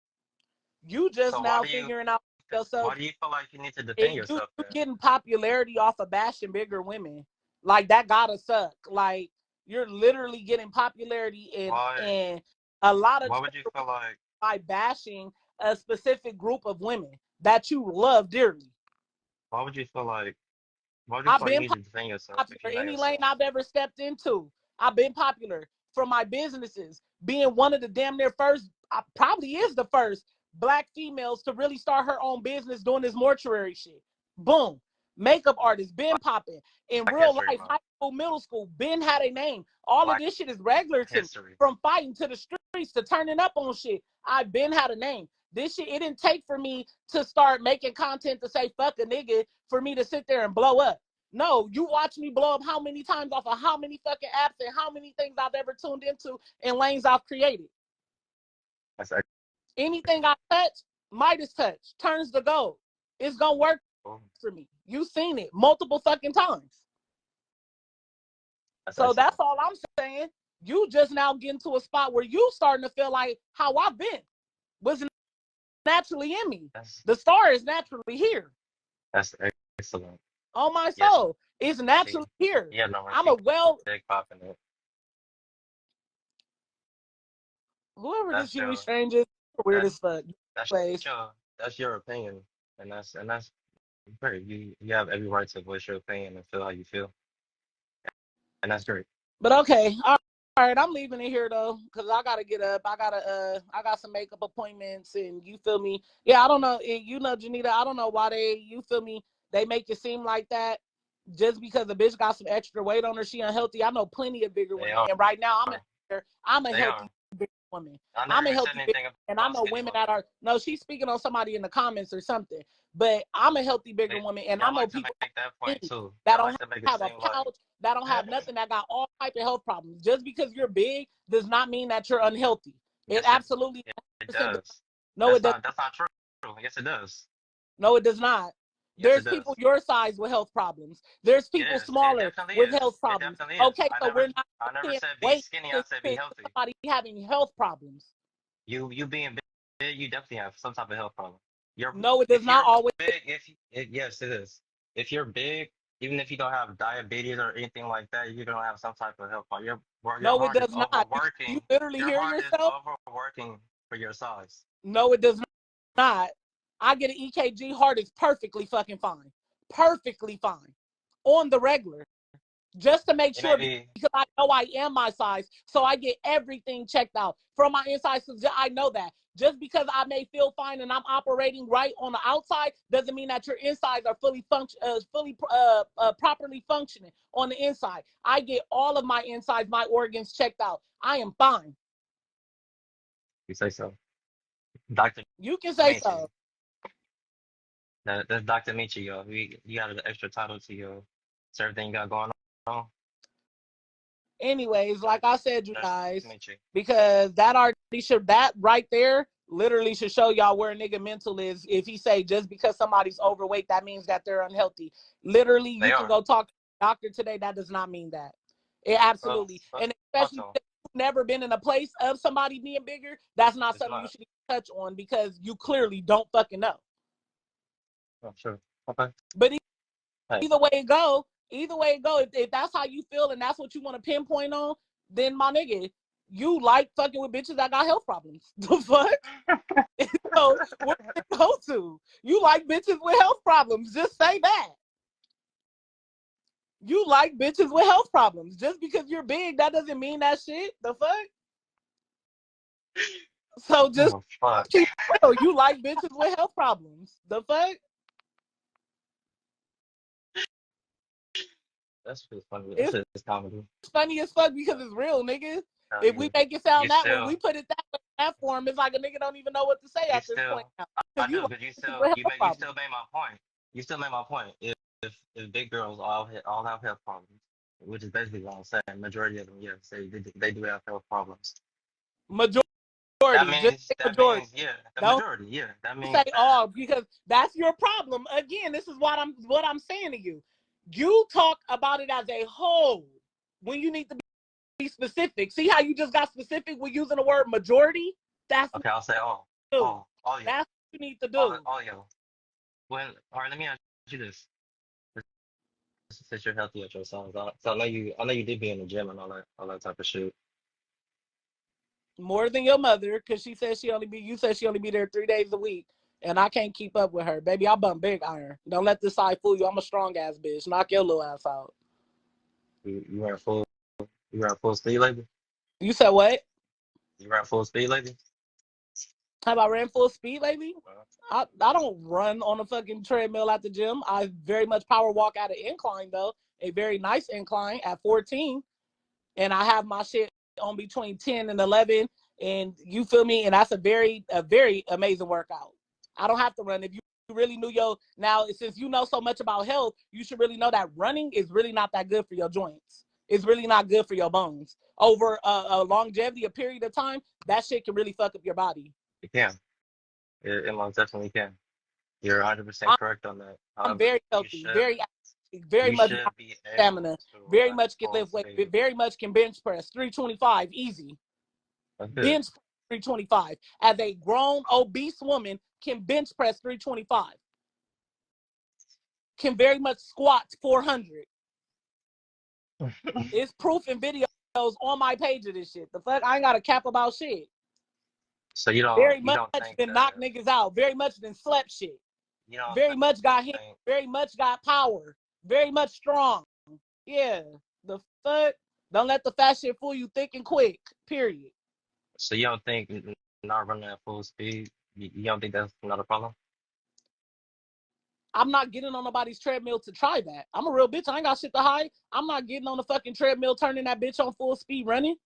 You just now figuring out yourself. Why do you feel like you need to defend yourself? You're getting popularity off of bashing bigger women. Like, that gotta suck. Like, you're literally getting popularity and a lot of... Why would you feel like... by bashing a specific group of women that you love dearly. Why would you feel like... Why would you feel like you need to defend yourself? Popular. Any lane I've ever stepped into, I've been popular. For my businesses, being one of the damn near first, probably is the first Black females to really start her own business doing this mortuary shit. Boom. Makeup artist, been popping. In real life, high school, middle school, been had a name. All of this shit is regular to me. From fighting to the streets to turning up on shit, I've been had a name. This shit, it didn't take for me to start making content to say fuck a nigga for me to sit there and blow up. No, you watch me blow up how many times off of how many fucking apps and how many things I've ever tuned into and lanes I've created. Anything I touch, Midas touch, turns to gold. It's gonna work for me. You've seen it multiple fucking times. So that's all I'm saying. You just now getting to a spot where you starting to feel like how I've been was naturally in me. The star is naturally here. That's excellent. On my soul. It's naturally here. Yeah, no, I'm a whoever this Huey Strange is, weird as fuck. That's Anyways, that's your opinion, and that's great. You have every right to voice your opinion and feel how you feel, and that's great. but okay. All right, I'm leaving it here though, cause I gotta get up. I got some makeup appointments, and you feel me? Yeah, I don't know. You know, Janita, I don't know why you feel me? They make it seem like that just because the bitch got some extra weight on her, she unhealthy. I know plenty of bigger They women, are. and right now I'm a They are. healthy bigger woman. I I'm never a even said healthy bigger, anything and I about know skinny women women. that are no. She's speaking on somebody in the comments or something, but I'm a healthy bigger They, woman, and I y'all know like to people make that point too. that Y'all don't like to make it have a seem like couch, that don't have nothing, that got all type of health problems. Just because you're big does not mean that you're unhealthy. It yes, absolutely it 100% does. does. No, it does. That's not true. Yes, it does. No, it does not. Yes, it There's people does. your size with health problems. There's people Yes, it smaller definitely with is. health It problems. definitely is. Okay, so we're not I never can't said be wait skinny. I to, said be to healthy. somebody having health problems. You being big, you definitely have some type of health problem. You're No, it does if not you're always. big, yes, it is. If you're big, even if you don't have diabetes or anything like that, you're gonna have some type of health problem. Your No, it heart is does not. You overworking. literally Your hear heart is yourself. overworking for your size. No, it does not. I get an EKG, heart is perfectly fucking fine. Perfectly fine. On the regular. Just to make It may sure, be. because I know I am my size. So I get everything checked out from my inside. So I know that. Just because I may feel fine and I'm operating right on the outside doesn't mean that your insides are properly functioning on the inside. I get all of my insides, my organs checked out. I am fine. You say so, Doctor You can say Meechy. so. That's Doctor Meechy, yo. You got an extra title to your to everything you got going on. Anyways, like I said, you Nurse guys, Meechy. because that right there literally should show y'all where a nigga mental is. If he say just because somebody's overweight, that means that they're unhealthy. Literally, They you can are. go talk to a doctor today. That does not mean that. It absolutely, and especially Also, if you've never been in a place of somebody being bigger, that's not it's something you not. should even touch on because you clearly don't fucking know. Oh, sure. Okay. But Hey, either way it go, if that's how you feel and that's what you want to pinpoint on, then my nigga, you like fucking with bitches that got health problems. The fuck? So where did it go to? You like bitches with health problems. Just say that. You like bitches with health problems. Just because you're big, that doesn't mean that shit. The fuck? So just oh fuck. keep it real. You like bitches with health problems. The fuck? That's just funny. That's It's just comedy. funny as fuck because it's real, nigga. Uh, If we you, make it you sound that way, still, we put it that form, it's like a nigga don't even know what to say you at this point still. now. I Because you know, like but bitches with health you problems. still made my point. You still made my point. If big girls all have health problems, which is basically what I'm saying. Majority of them, yes, they do have health problems. Majority, just say That majority. means yeah, the Don't majority, yeah. That say means that all because that's your problem. Again, this is what I'm saying to you. You talk about it as a whole when you need to be specific. See how you just got specific with using the word majority? That's what okay, I'll say you do. all y'all, That's what you need to do. all y'all. When all right, let me ask you this. Since you're healthy at your size, so I know you did be in the gym and all that type of shit. More than your mother, because you said she only be there 3 days a week. And I can't keep up with her. Baby, I bump big iron. Don't let this side fool you. I'm a strong ass bitch. Knock your little ass out. You ran you ran full speed lately? You said what? You ran full speed lately? Have I ran full speed lately? Uh, I don't run on a fucking treadmill at the gym. I very much power walk at an incline though. A very nice incline at 14. And I have my shit on between 10 and 11. And you feel me? And that's a very amazing workout. I don't have to run. If you really knew now, since you know so much about health, you should really know that running is really not that good for your joints. It's really not good for your bones. Over a longevity, a period of time, that shit can really fuck up your body. it can. It most definitely can. You're 100% correct on that. I'm However, very healthy, very you much should be able stamina, to very run much can full lift weight, speed. very much can bench press 325 easy. That's good. Bench 325. As a grown obese woman can bench press 325. Can very much squat 400. It's proof and videos on my page of this shit. The fuck, I ain't got a cap about shit. So Very you much don't think than knock niggas out. Very much than slept shit. you don't Very much got hit. think Very much got power. Very much strong. Yeah. The fuck? Don't let the fat shit fool you thick and quick. Period. so you don't think not running at full speed, you don't think that's not a problem? I'm not getting on nobody's treadmill to try that. I'm a real bitch. I ain't got shit to hide. I'm not getting on the fucking treadmill, turning that bitch on full speed running.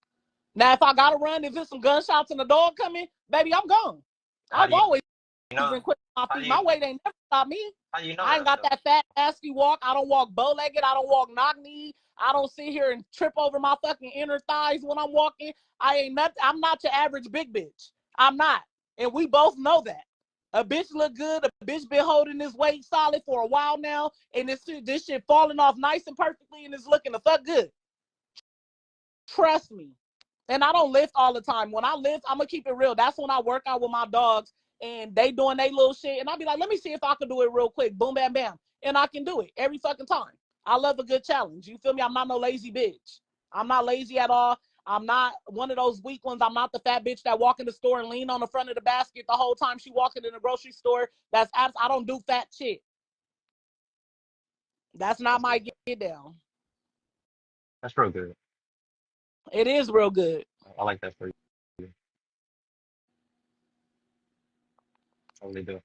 Now, if I gotta run, if there's some gunshots and a dog coming, baby, I'm gone. How I've do always you know been quick on my how do feet. you My weight ain't never stopped me. how do you know I ain't that got though? that fat, nasty walk. I don't walk bow-legged. I don't walk knock-knee. I don't sit here and trip over my fucking inner thighs when I'm walking. I'm not your average big bitch. I'm not. And we both know that. A bitch look good. A bitch been holding this weight solid for a while now. And this shit falling off nice and perfectly and it's looking the fuck good. Trust me. And I don't lift all the time. When I lift, I'm going to keep it real. That's when I work out with my dogs and they doing their little shit. And I'll be like, let me see if I can do it real quick. Boom, bam, bam. And I can do it every fucking time. I love a good challenge. You feel me? I'm not no lazy bitch. I'm not lazy at all. I'm not one of those weak ones. I'm not the fat bitch that walk in the store and lean on the front of the basket the whole time she walking in the grocery store. I don't do fat shit. That's not That's my good. get down. That's real good. It is real good. I like that for you. I really do.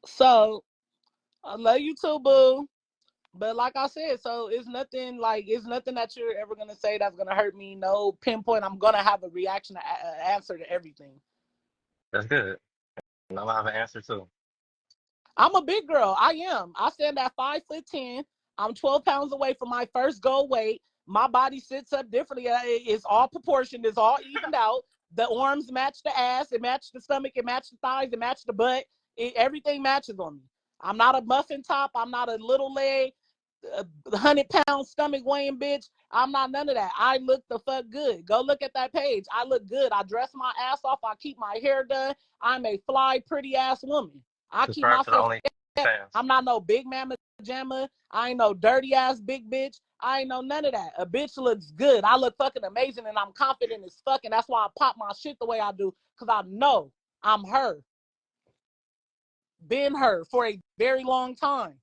So I love you too, boo. But like I said, so it's nothing that you're ever gonna say that's gonna hurt me. No pinpoint. I'm gonna have a reaction, answer to everything. That's good. And I'm gonna have an answer too. I'm a big girl. I am. I stand at 5'10". I'm 12 pounds away from my first goal weight. My body sits up differently. It's all proportioned. It's all evened out. The arms match the ass. It matches the stomach. It matches the thighs. It matches the butt. Everything matches on me. I'm not a muffin top. I'm not a little leg, 100-pound stomach weighing bitch. I'm not none of that. I look the fuck good. Go look at that page. I look good. I dress my ass off. I keep my hair done. I'm a fly, pretty ass woman. I keep Subscribe to the myself. OnlyFans. I'm not no big mama jamma. I ain't no dirty ass big bitch. I ain't no none of that. A bitch looks good. I look fucking amazing and I'm confident as fuck. And that's why I pop my shit the way I do. Because I know I'm her. Been her for a very long time.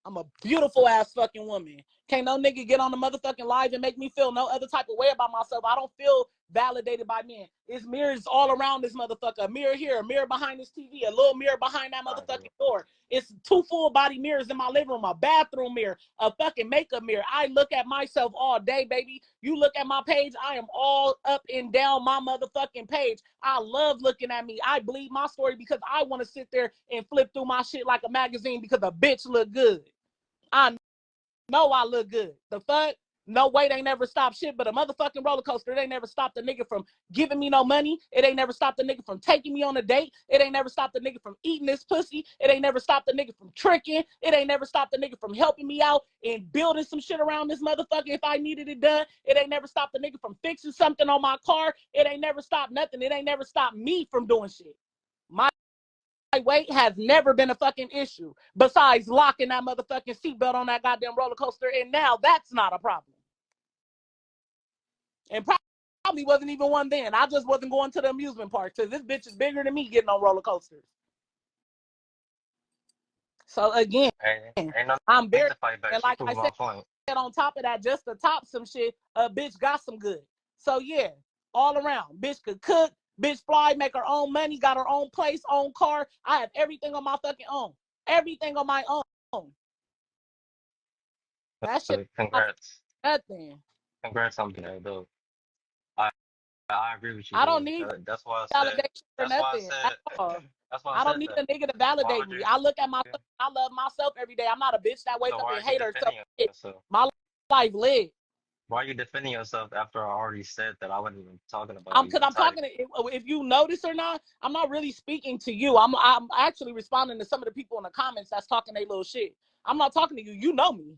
I'm a beautiful ass fucking woman. Can't no nigga get on the motherfucking live and make me feel no other type of way about myself. I don't feel validated by men. It's mirrors all around this motherfucker. A mirror here, a mirror behind this TV, a little mirror behind that motherfucking door. It's 2 full body mirrors in my living room, a bathroom mirror, a fucking makeup mirror. I look at myself all day, baby. You look at my page, I am all up and down my motherfucking page. I love looking at me. I bleed my story because I want to sit there and flip through my shit like a magazine because a bitch look good. I know I look good. The fuck? No weight ain't never stopped shit, but a motherfucking roller coaster. It ain't never stopped a nigga from giving me no money. It ain't never stopped a nigga from taking me on a date. It ain't never stopped a nigga from eating this pussy. It ain't never stopped a nigga from tricking. It ain't never stopped a nigga from helping me out and building some shit around this motherfucker if I needed it done. It ain't never stopped a nigga from fixing something on my car. It ain't never stopped nothing. It ain't never stopped me from doing shit. My weight has never been a fucking issue besides locking that motherfucking seatbelt on that goddamn roller coaster, and now that's not a problem. And probably wasn't even one then. I just wasn't going to the amusement park because this bitch is bigger than me getting on roller coasters. So again, Ain't no I'm need very, to fight back. and She like I proved my said, point. on top of that, just to top some shit, a bitch got some good. So yeah, all around, bitch could cook, bitch fly, make her own money, got her own place, own car. I have everything on my fucking own, everything on my own. That shit, Congrats. nothing. Congrats on that, though. I I agree with you, I don't boo. need That's why I said. validation for That's why I nothing at said. all. That's why I I don't said need that. a nigga to Why validate would me. you? I look at myself. I love myself every day. I'm not a bitch that wake So up why and are you hate herself. defending yourself? My life lit. Why are you defending yourself after I already said that I wasn't even talking about you Because I'm type? talking to, if you notice or not, I'm not really speaking to you. I'm actually responding to some of the people in the comments that's talking their little shit. I'm not talking to you. You know me.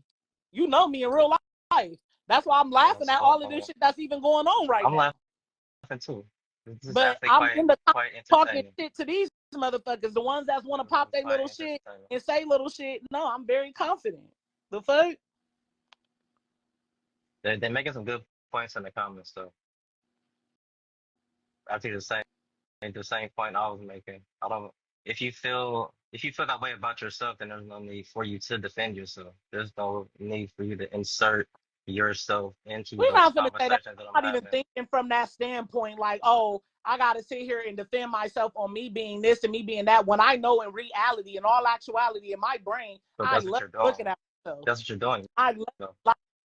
You know me in real life. That's why I'm laughing at all of this shit that's even going on right I'm now. laughing too. This is But actually I'm in the quite talking entertaining. shit to these motherfuckers, the ones that want to pop their Quite little shit entertaining. and say little shit. No, I'm very confident. The fuck? They're making some good points in the comments though. I think the same point I was making. I don't. If you feel that way about yourself, then there's no need for you to defend yourself. There's no need for you to insert yourself into We're those not gonna say that. conversations that I'm I'm not even having. thinking from that standpoint, like, oh, I gotta sit here and defend myself on me being this and me being that. When I know in reality, in all actuality, in my brain, But I that's what love you're doing. looking at myself. That's what you're doing. I love, So,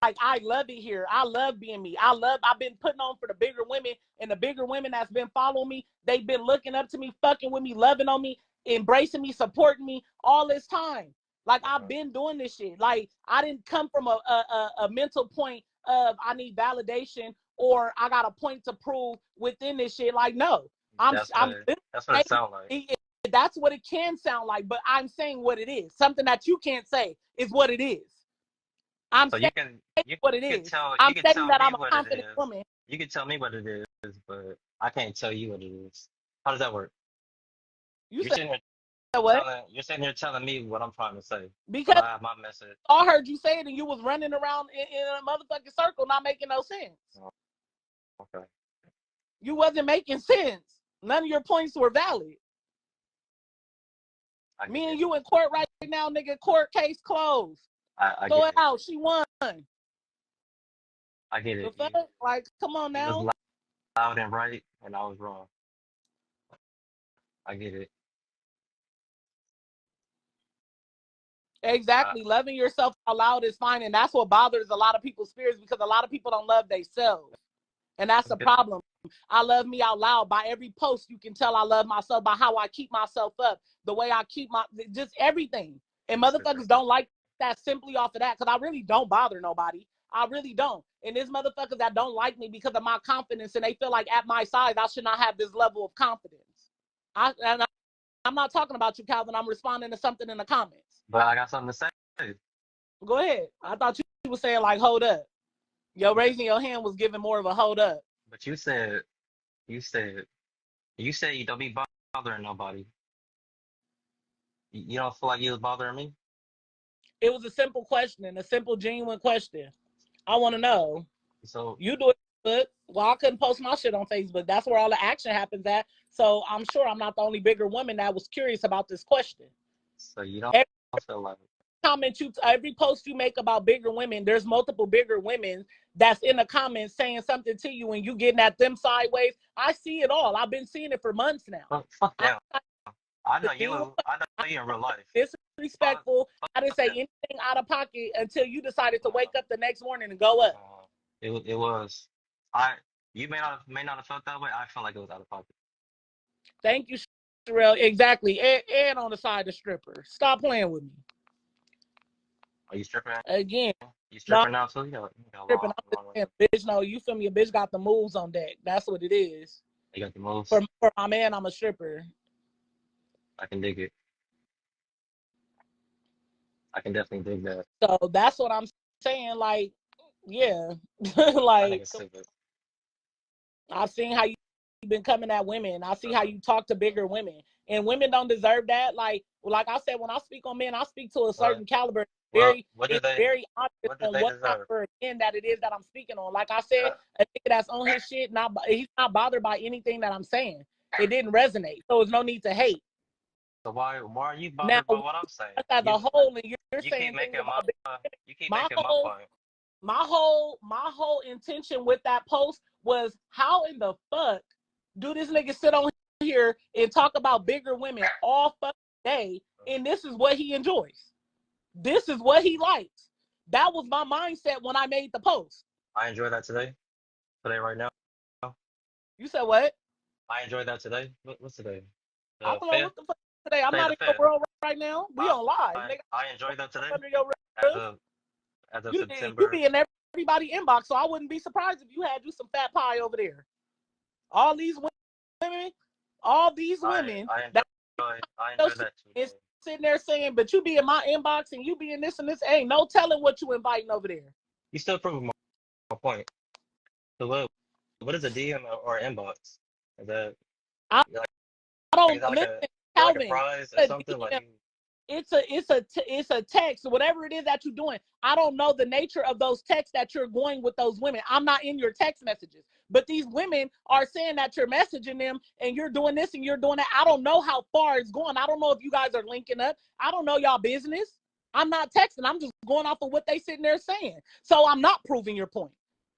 like I love it here. I love being me. I've been putting on for the bigger women, and the bigger women that's been following me, they've been looking up to me, fucking with me, loving on me, embracing me, supporting me all this time. Like I've been doing this shit. Like I didn't come from a mental point of I need validation or I got a point to prove within this shit. Like no, that's I'm what it sounds like. that's what it can sound like, but I'm saying what it is. Something that you can't say is what it is. I'm So saying what it is. you I'm can saying tell that me I'm a what it confident is. woman. You can tell me what it is, but I can't tell you what it is. How does that work? You You're said sitting here what? telling me what I'm trying to say. Because But I have my message. I heard you say it and you was running around in a motherfucking circle, not making no sense. Oh, okay. You wasn't making sense. None of your points were valid. Me and you in court right now, nigga. Court case closed. I Throw get it it. out. She won. I get The it. fuck? Like, come on You was now. loud and right, and I was wrong. I get it. Exactly. Loving yourself out loud is fine. And that's what bothers a lot of people's spirits because a lot of people don't love themselves. And that's the problem. I love me out loud. By every post, you can tell I love myself by how I keep myself up, the way I keep just everything. And motherfuckers don't like that simply off of that because I really don't bother nobody. I really don't. And there's motherfuckers that don't like me because of my confidence and they feel like at my size, I should not have this level of confidence. I'm not talking about you, Calvin. I'm responding to something in the comments. But I got something to say. Go ahead. I thought you were saying like, hold up. Yo, raising your hand was giving more of a hold up. But you said you don't be bothering nobody. You don't feel like you was bothering me? It was a simple question, a simple, genuine question. I want to know. So you do it on Facebook. Well, I couldn't post my shit on Facebook. That's where all the action happens at. So I'm sure I'm not the only bigger woman that was curious about this question. So you don't feel like every post you make about bigger women, there's multiple bigger women that's in the comments saying something to you and you getting at them sideways. I see it all. I've been seeing it for months now. Fuck them. I know you in real life. Disrespectful. I didn't say anything out of pocket until you decided to wake up the next morning and go up. It was. You may not have felt that way. I felt like it was out of pocket. Thank you, Sherelle. Exactly. And on the side, the stripper. Stop playing with me. Are you stripping? Again. You stripping now too? You stripping. Bitch, no, you feel me? A bitch got the moves on deck. That's what it is. You got the moves? For my man, I'm a stripper. I can dig it. I can definitely dig that. So that's what I'm saying. Like, yeah. Like, I've seen how you've been coming at women. I see how you talk to bigger women. And women don't deserve that. Like I said, when I speak on men, I speak to a certain caliber. Very obvious on what caliber again that it is that I'm speaking on. Like I said, a nigga that's on his shit, he's not bothered by anything that I'm saying. It didn't resonate. So there's no need to hate. So why are you bothered by what I'm saying? As a whole, and you're you saying keep making my point. My whole intention with that post was how in the fuck do this nigga sit on here and talk about bigger women all fucking day, and this is what he enjoys. This is what he likes. That was my mindset when I made the post. I enjoy that today right now. You said what? I enjoyed that today. What's today? I don't know what the fuck today. I'm not in the world right now. We on live. Nigga. I enjoyed that today. As of September. You be in everybody inbox, so I wouldn't be surprised if you had you some fat pie over there. All these women, I enjoy that too. It's sitting there saying, but you be in my inbox and you be in this and this. Ain't no telling what you inviting over there. You still proving my point. So what is a DM or inbox? Is that I don't listen, Calvin. like a prize or something? it's a text, whatever it is that you're doing. I don't know the nature of those texts that you're going with those women. I'm not in your text messages, but these women are saying that you're messaging them and you're doing this and you're doing that. I don't know how far it's going. I don't know if you guys are linking up. I don't know y'all business. I'm not texting. I'm just going off of what they sitting there saying. So I'm not proving your point.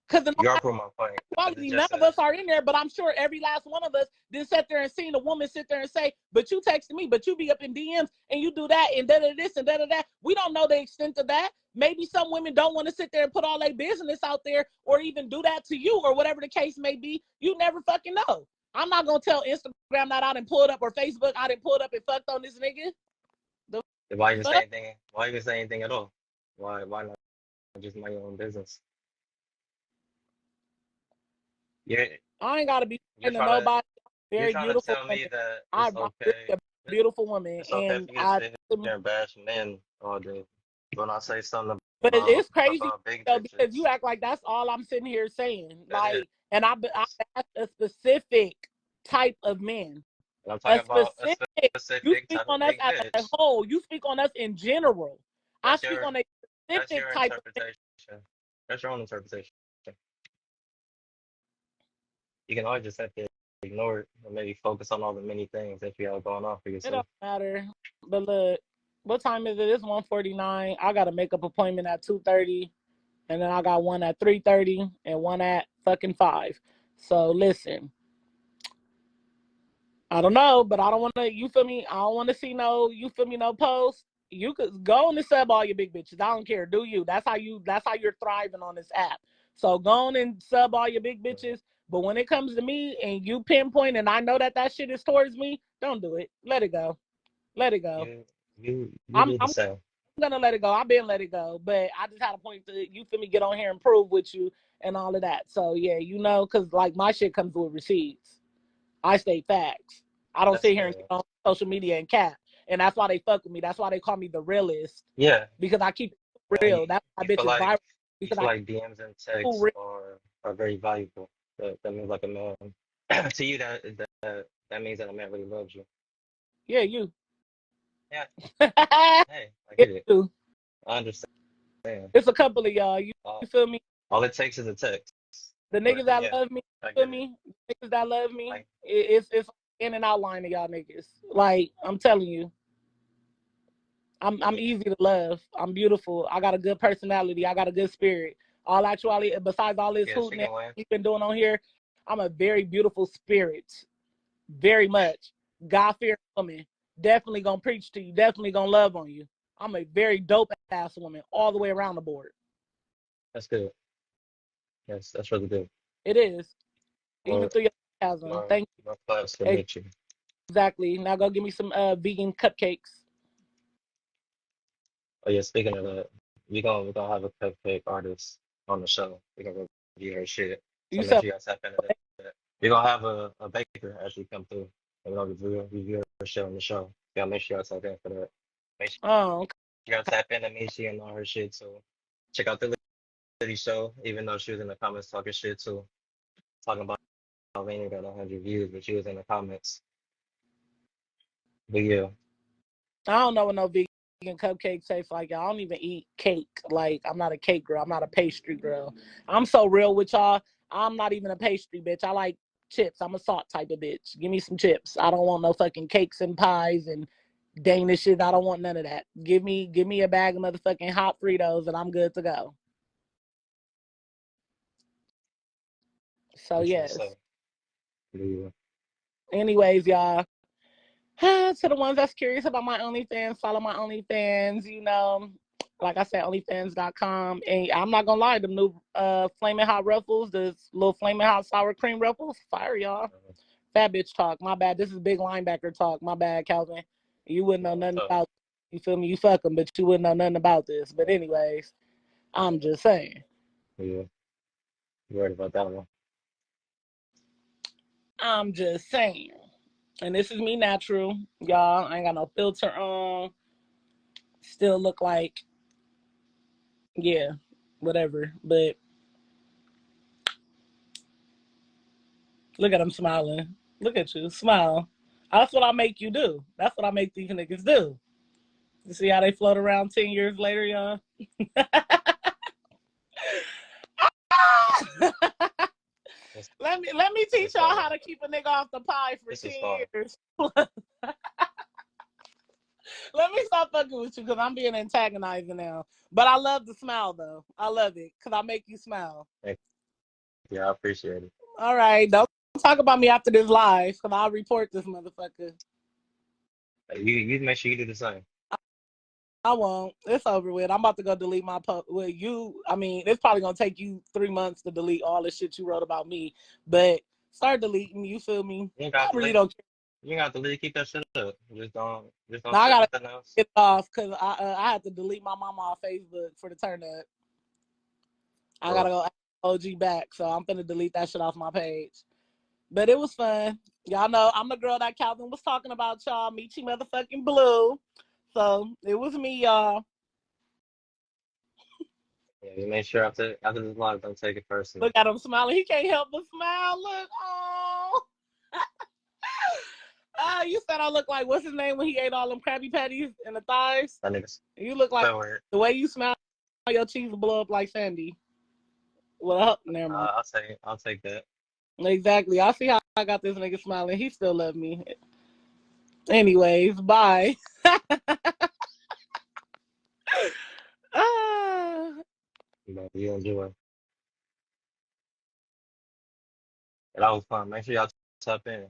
Because You are proving my point. quality, none of us are in there, but I'm sure every last one of us did sit there and seen a woman sit there and say, but you texted me, but you be up in DMs and you do that and da da this and da da that. We don't know the extent of that. Maybe some women don't want to sit there and put all their business out there or even do that to you or whatever the case may be. You never fucking know. I'm not gonna tell Instagram that I didn't pull it up or Facebook I didn't pull it up and fucked on this nigga. Why even say anything? Why even say anything at all? Why not just mind your own business? I ain't gotta be You're to trying to nobody. you're Very trying to beautiful tell woman. me that I'm it's really okay. a beautiful woman, It's okay and for you to sit here and bash men all day. When I say something but about it's crazy big though because you bitches, act like that's all I'm sitting here saying. that is. Like, and I asked a specific type of men, And I'm a talking about a specific. You specific speak type of on us big as a bitch. whole. You speak on us in general. I That's speak your on a that's specific your type of man. interpretation. That's your own interpretation. You can always just have to ignore it or maybe focus on all the many things that you have going on for It yourself. don't matter. But look, what time is it? It's 1:49. I got a makeup appointment at 2:30. And then I got one at 3:30 and one at fucking 5. So listen, I don't know, but I don't want to, you feel me? I don't want to see no, you feel me, no post. You could go on and sub all your big bitches. I don't care. Do you? That's how you're thriving on this app. So go on and sub all your big bitches. But when it comes to me and you pinpoint and I know that shit is towards me, don't do it. Let it go. Let it go. You I'm do the same. gonna let it go. I've been let it go, but I just had a point to you feel me get on here and prove with you and all of that. So yeah, you know, because like my shit comes with receipts. I state facts. I don't That's sit here and good. get on social media and cap, and that's why they fuck with me. That's why they call me the realist Yeah. because I keep it real. That's why You bitch feel is viral you because feel I like DMs and keep texts real. are very valuable. That means like a man to you that means that a man really loves you. Yeah, you. Yeah. Hey, I get it. You. I understand. It's a couple of y'all. You feel me? All it takes is a text. The But niggas that yeah, love me, I feel get it. me? The niggas that love me, Like it's in and out line of y'all niggas. Like I'm telling you, I'm easy to love. I'm beautiful. I got a good personality. I got a good spirit. All actually, besides all this yeah, she hooting can win. you've been doing on here, I'm a very beautiful spirit. Very much. God-fearing woman. Definitely gonna preach to you. Definitely gonna love on you. I'm a very dope ass woman all the way around the board. That's good. Yes, that's really good. It is. Even More through your sarcasm. Thank more claps for you. Meechy. Exactly. Now go give me some vegan cupcakes. Oh yeah, speaking of that, we're gonna have a cupcake artist on the show. We're gonna review her shit. So You make said sure you guys tap into that. We're gonna have a baker actually come through. And we're gonna review her shit on the show. Yeah, make sure you guys tap in for that. Make sure oh, you guys tap into Meechy and all her shit. So check out the Lady show, even though she was in the comments talking shit too. Talking about how we ain't got 100 views, but she was in the comments. But yeah, I don't know what no vegan cupcake tastes like. Y'all. I don't even eat cake. Like, I'm not a cake girl. I'm not a pastry girl. I'm so real with y'all. I'm not even a pastry bitch. I like chips. I'm a salt type of bitch. Give me some chips. I don't want no fucking cakes and pies and Danish shit. I don't want none of that. Give me a bag of motherfucking hot Fritos and I'm good to go. So for sure. yes. So yeah. Anyways, y'all. To the ones that's curious about my OnlyFans, follow my OnlyFans, you know. Like I said, OnlyFans.com. And I'm not gonna lie, the new flaming hot ruffles, the little flaming hot sour cream ruffles, fire y'all. Fat bitch talk. My bad. This is big linebacker talk. My bad, Calvin. You wouldn't know nothing about you feel me? You fuck them, but you wouldn't know nothing about this. But anyways, I'm just saying. Yeah, you worried about that one. I'm just saying. And this is me natural, y'all. I ain't got no filter on. Still look like, yeah, whatever. But look at him smiling. Look at you, smile. That's what I make you do. That's what I make these niggas do. See how they float around 10 years later, y'all? Let me teach y'all how to keep a nigga off the pie for 10 years. Let me stop fucking with you because I'm being antagonizing now. But I love the smile though. I love it because I make you smile. Yeah, I appreciate it. All right, don't talk about me after this live because I'll report this motherfucker. You make sure you do the same. I won't. It's over with. I'm about to go delete my post. Well, I mean, it's probably gonna take you 3 months to delete all the shit you wrote about me. But start deleting. You feel me? You ain't got I really don't care. You got to keep that shit up. Just don't No, I gotta nothing else. get off because I had to delete my mama off Facebook for the turn up. I gotta go OG back, so I'm finna delete that shit off my page. But it was fun. Y'all know I'm the girl that Calvin was talking about, y'all. Meechy motherfucking Blu. So it was me, y'all. Yeah, you make sure after this live, don't take it personal. Look at him smiling. He can't help but smile. Look, oh. You said I look like what's his name when he ate all them Krabby Patties and the thighs. That nigga's You look like the way you smile. Your cheeks will blow up like Sandy. Well, never mind. I'll take that. Exactly. I see how I got this nigga smiling. He still love me. Anyways, bye. You enjoy. That was fun. Make sure y'all tap in.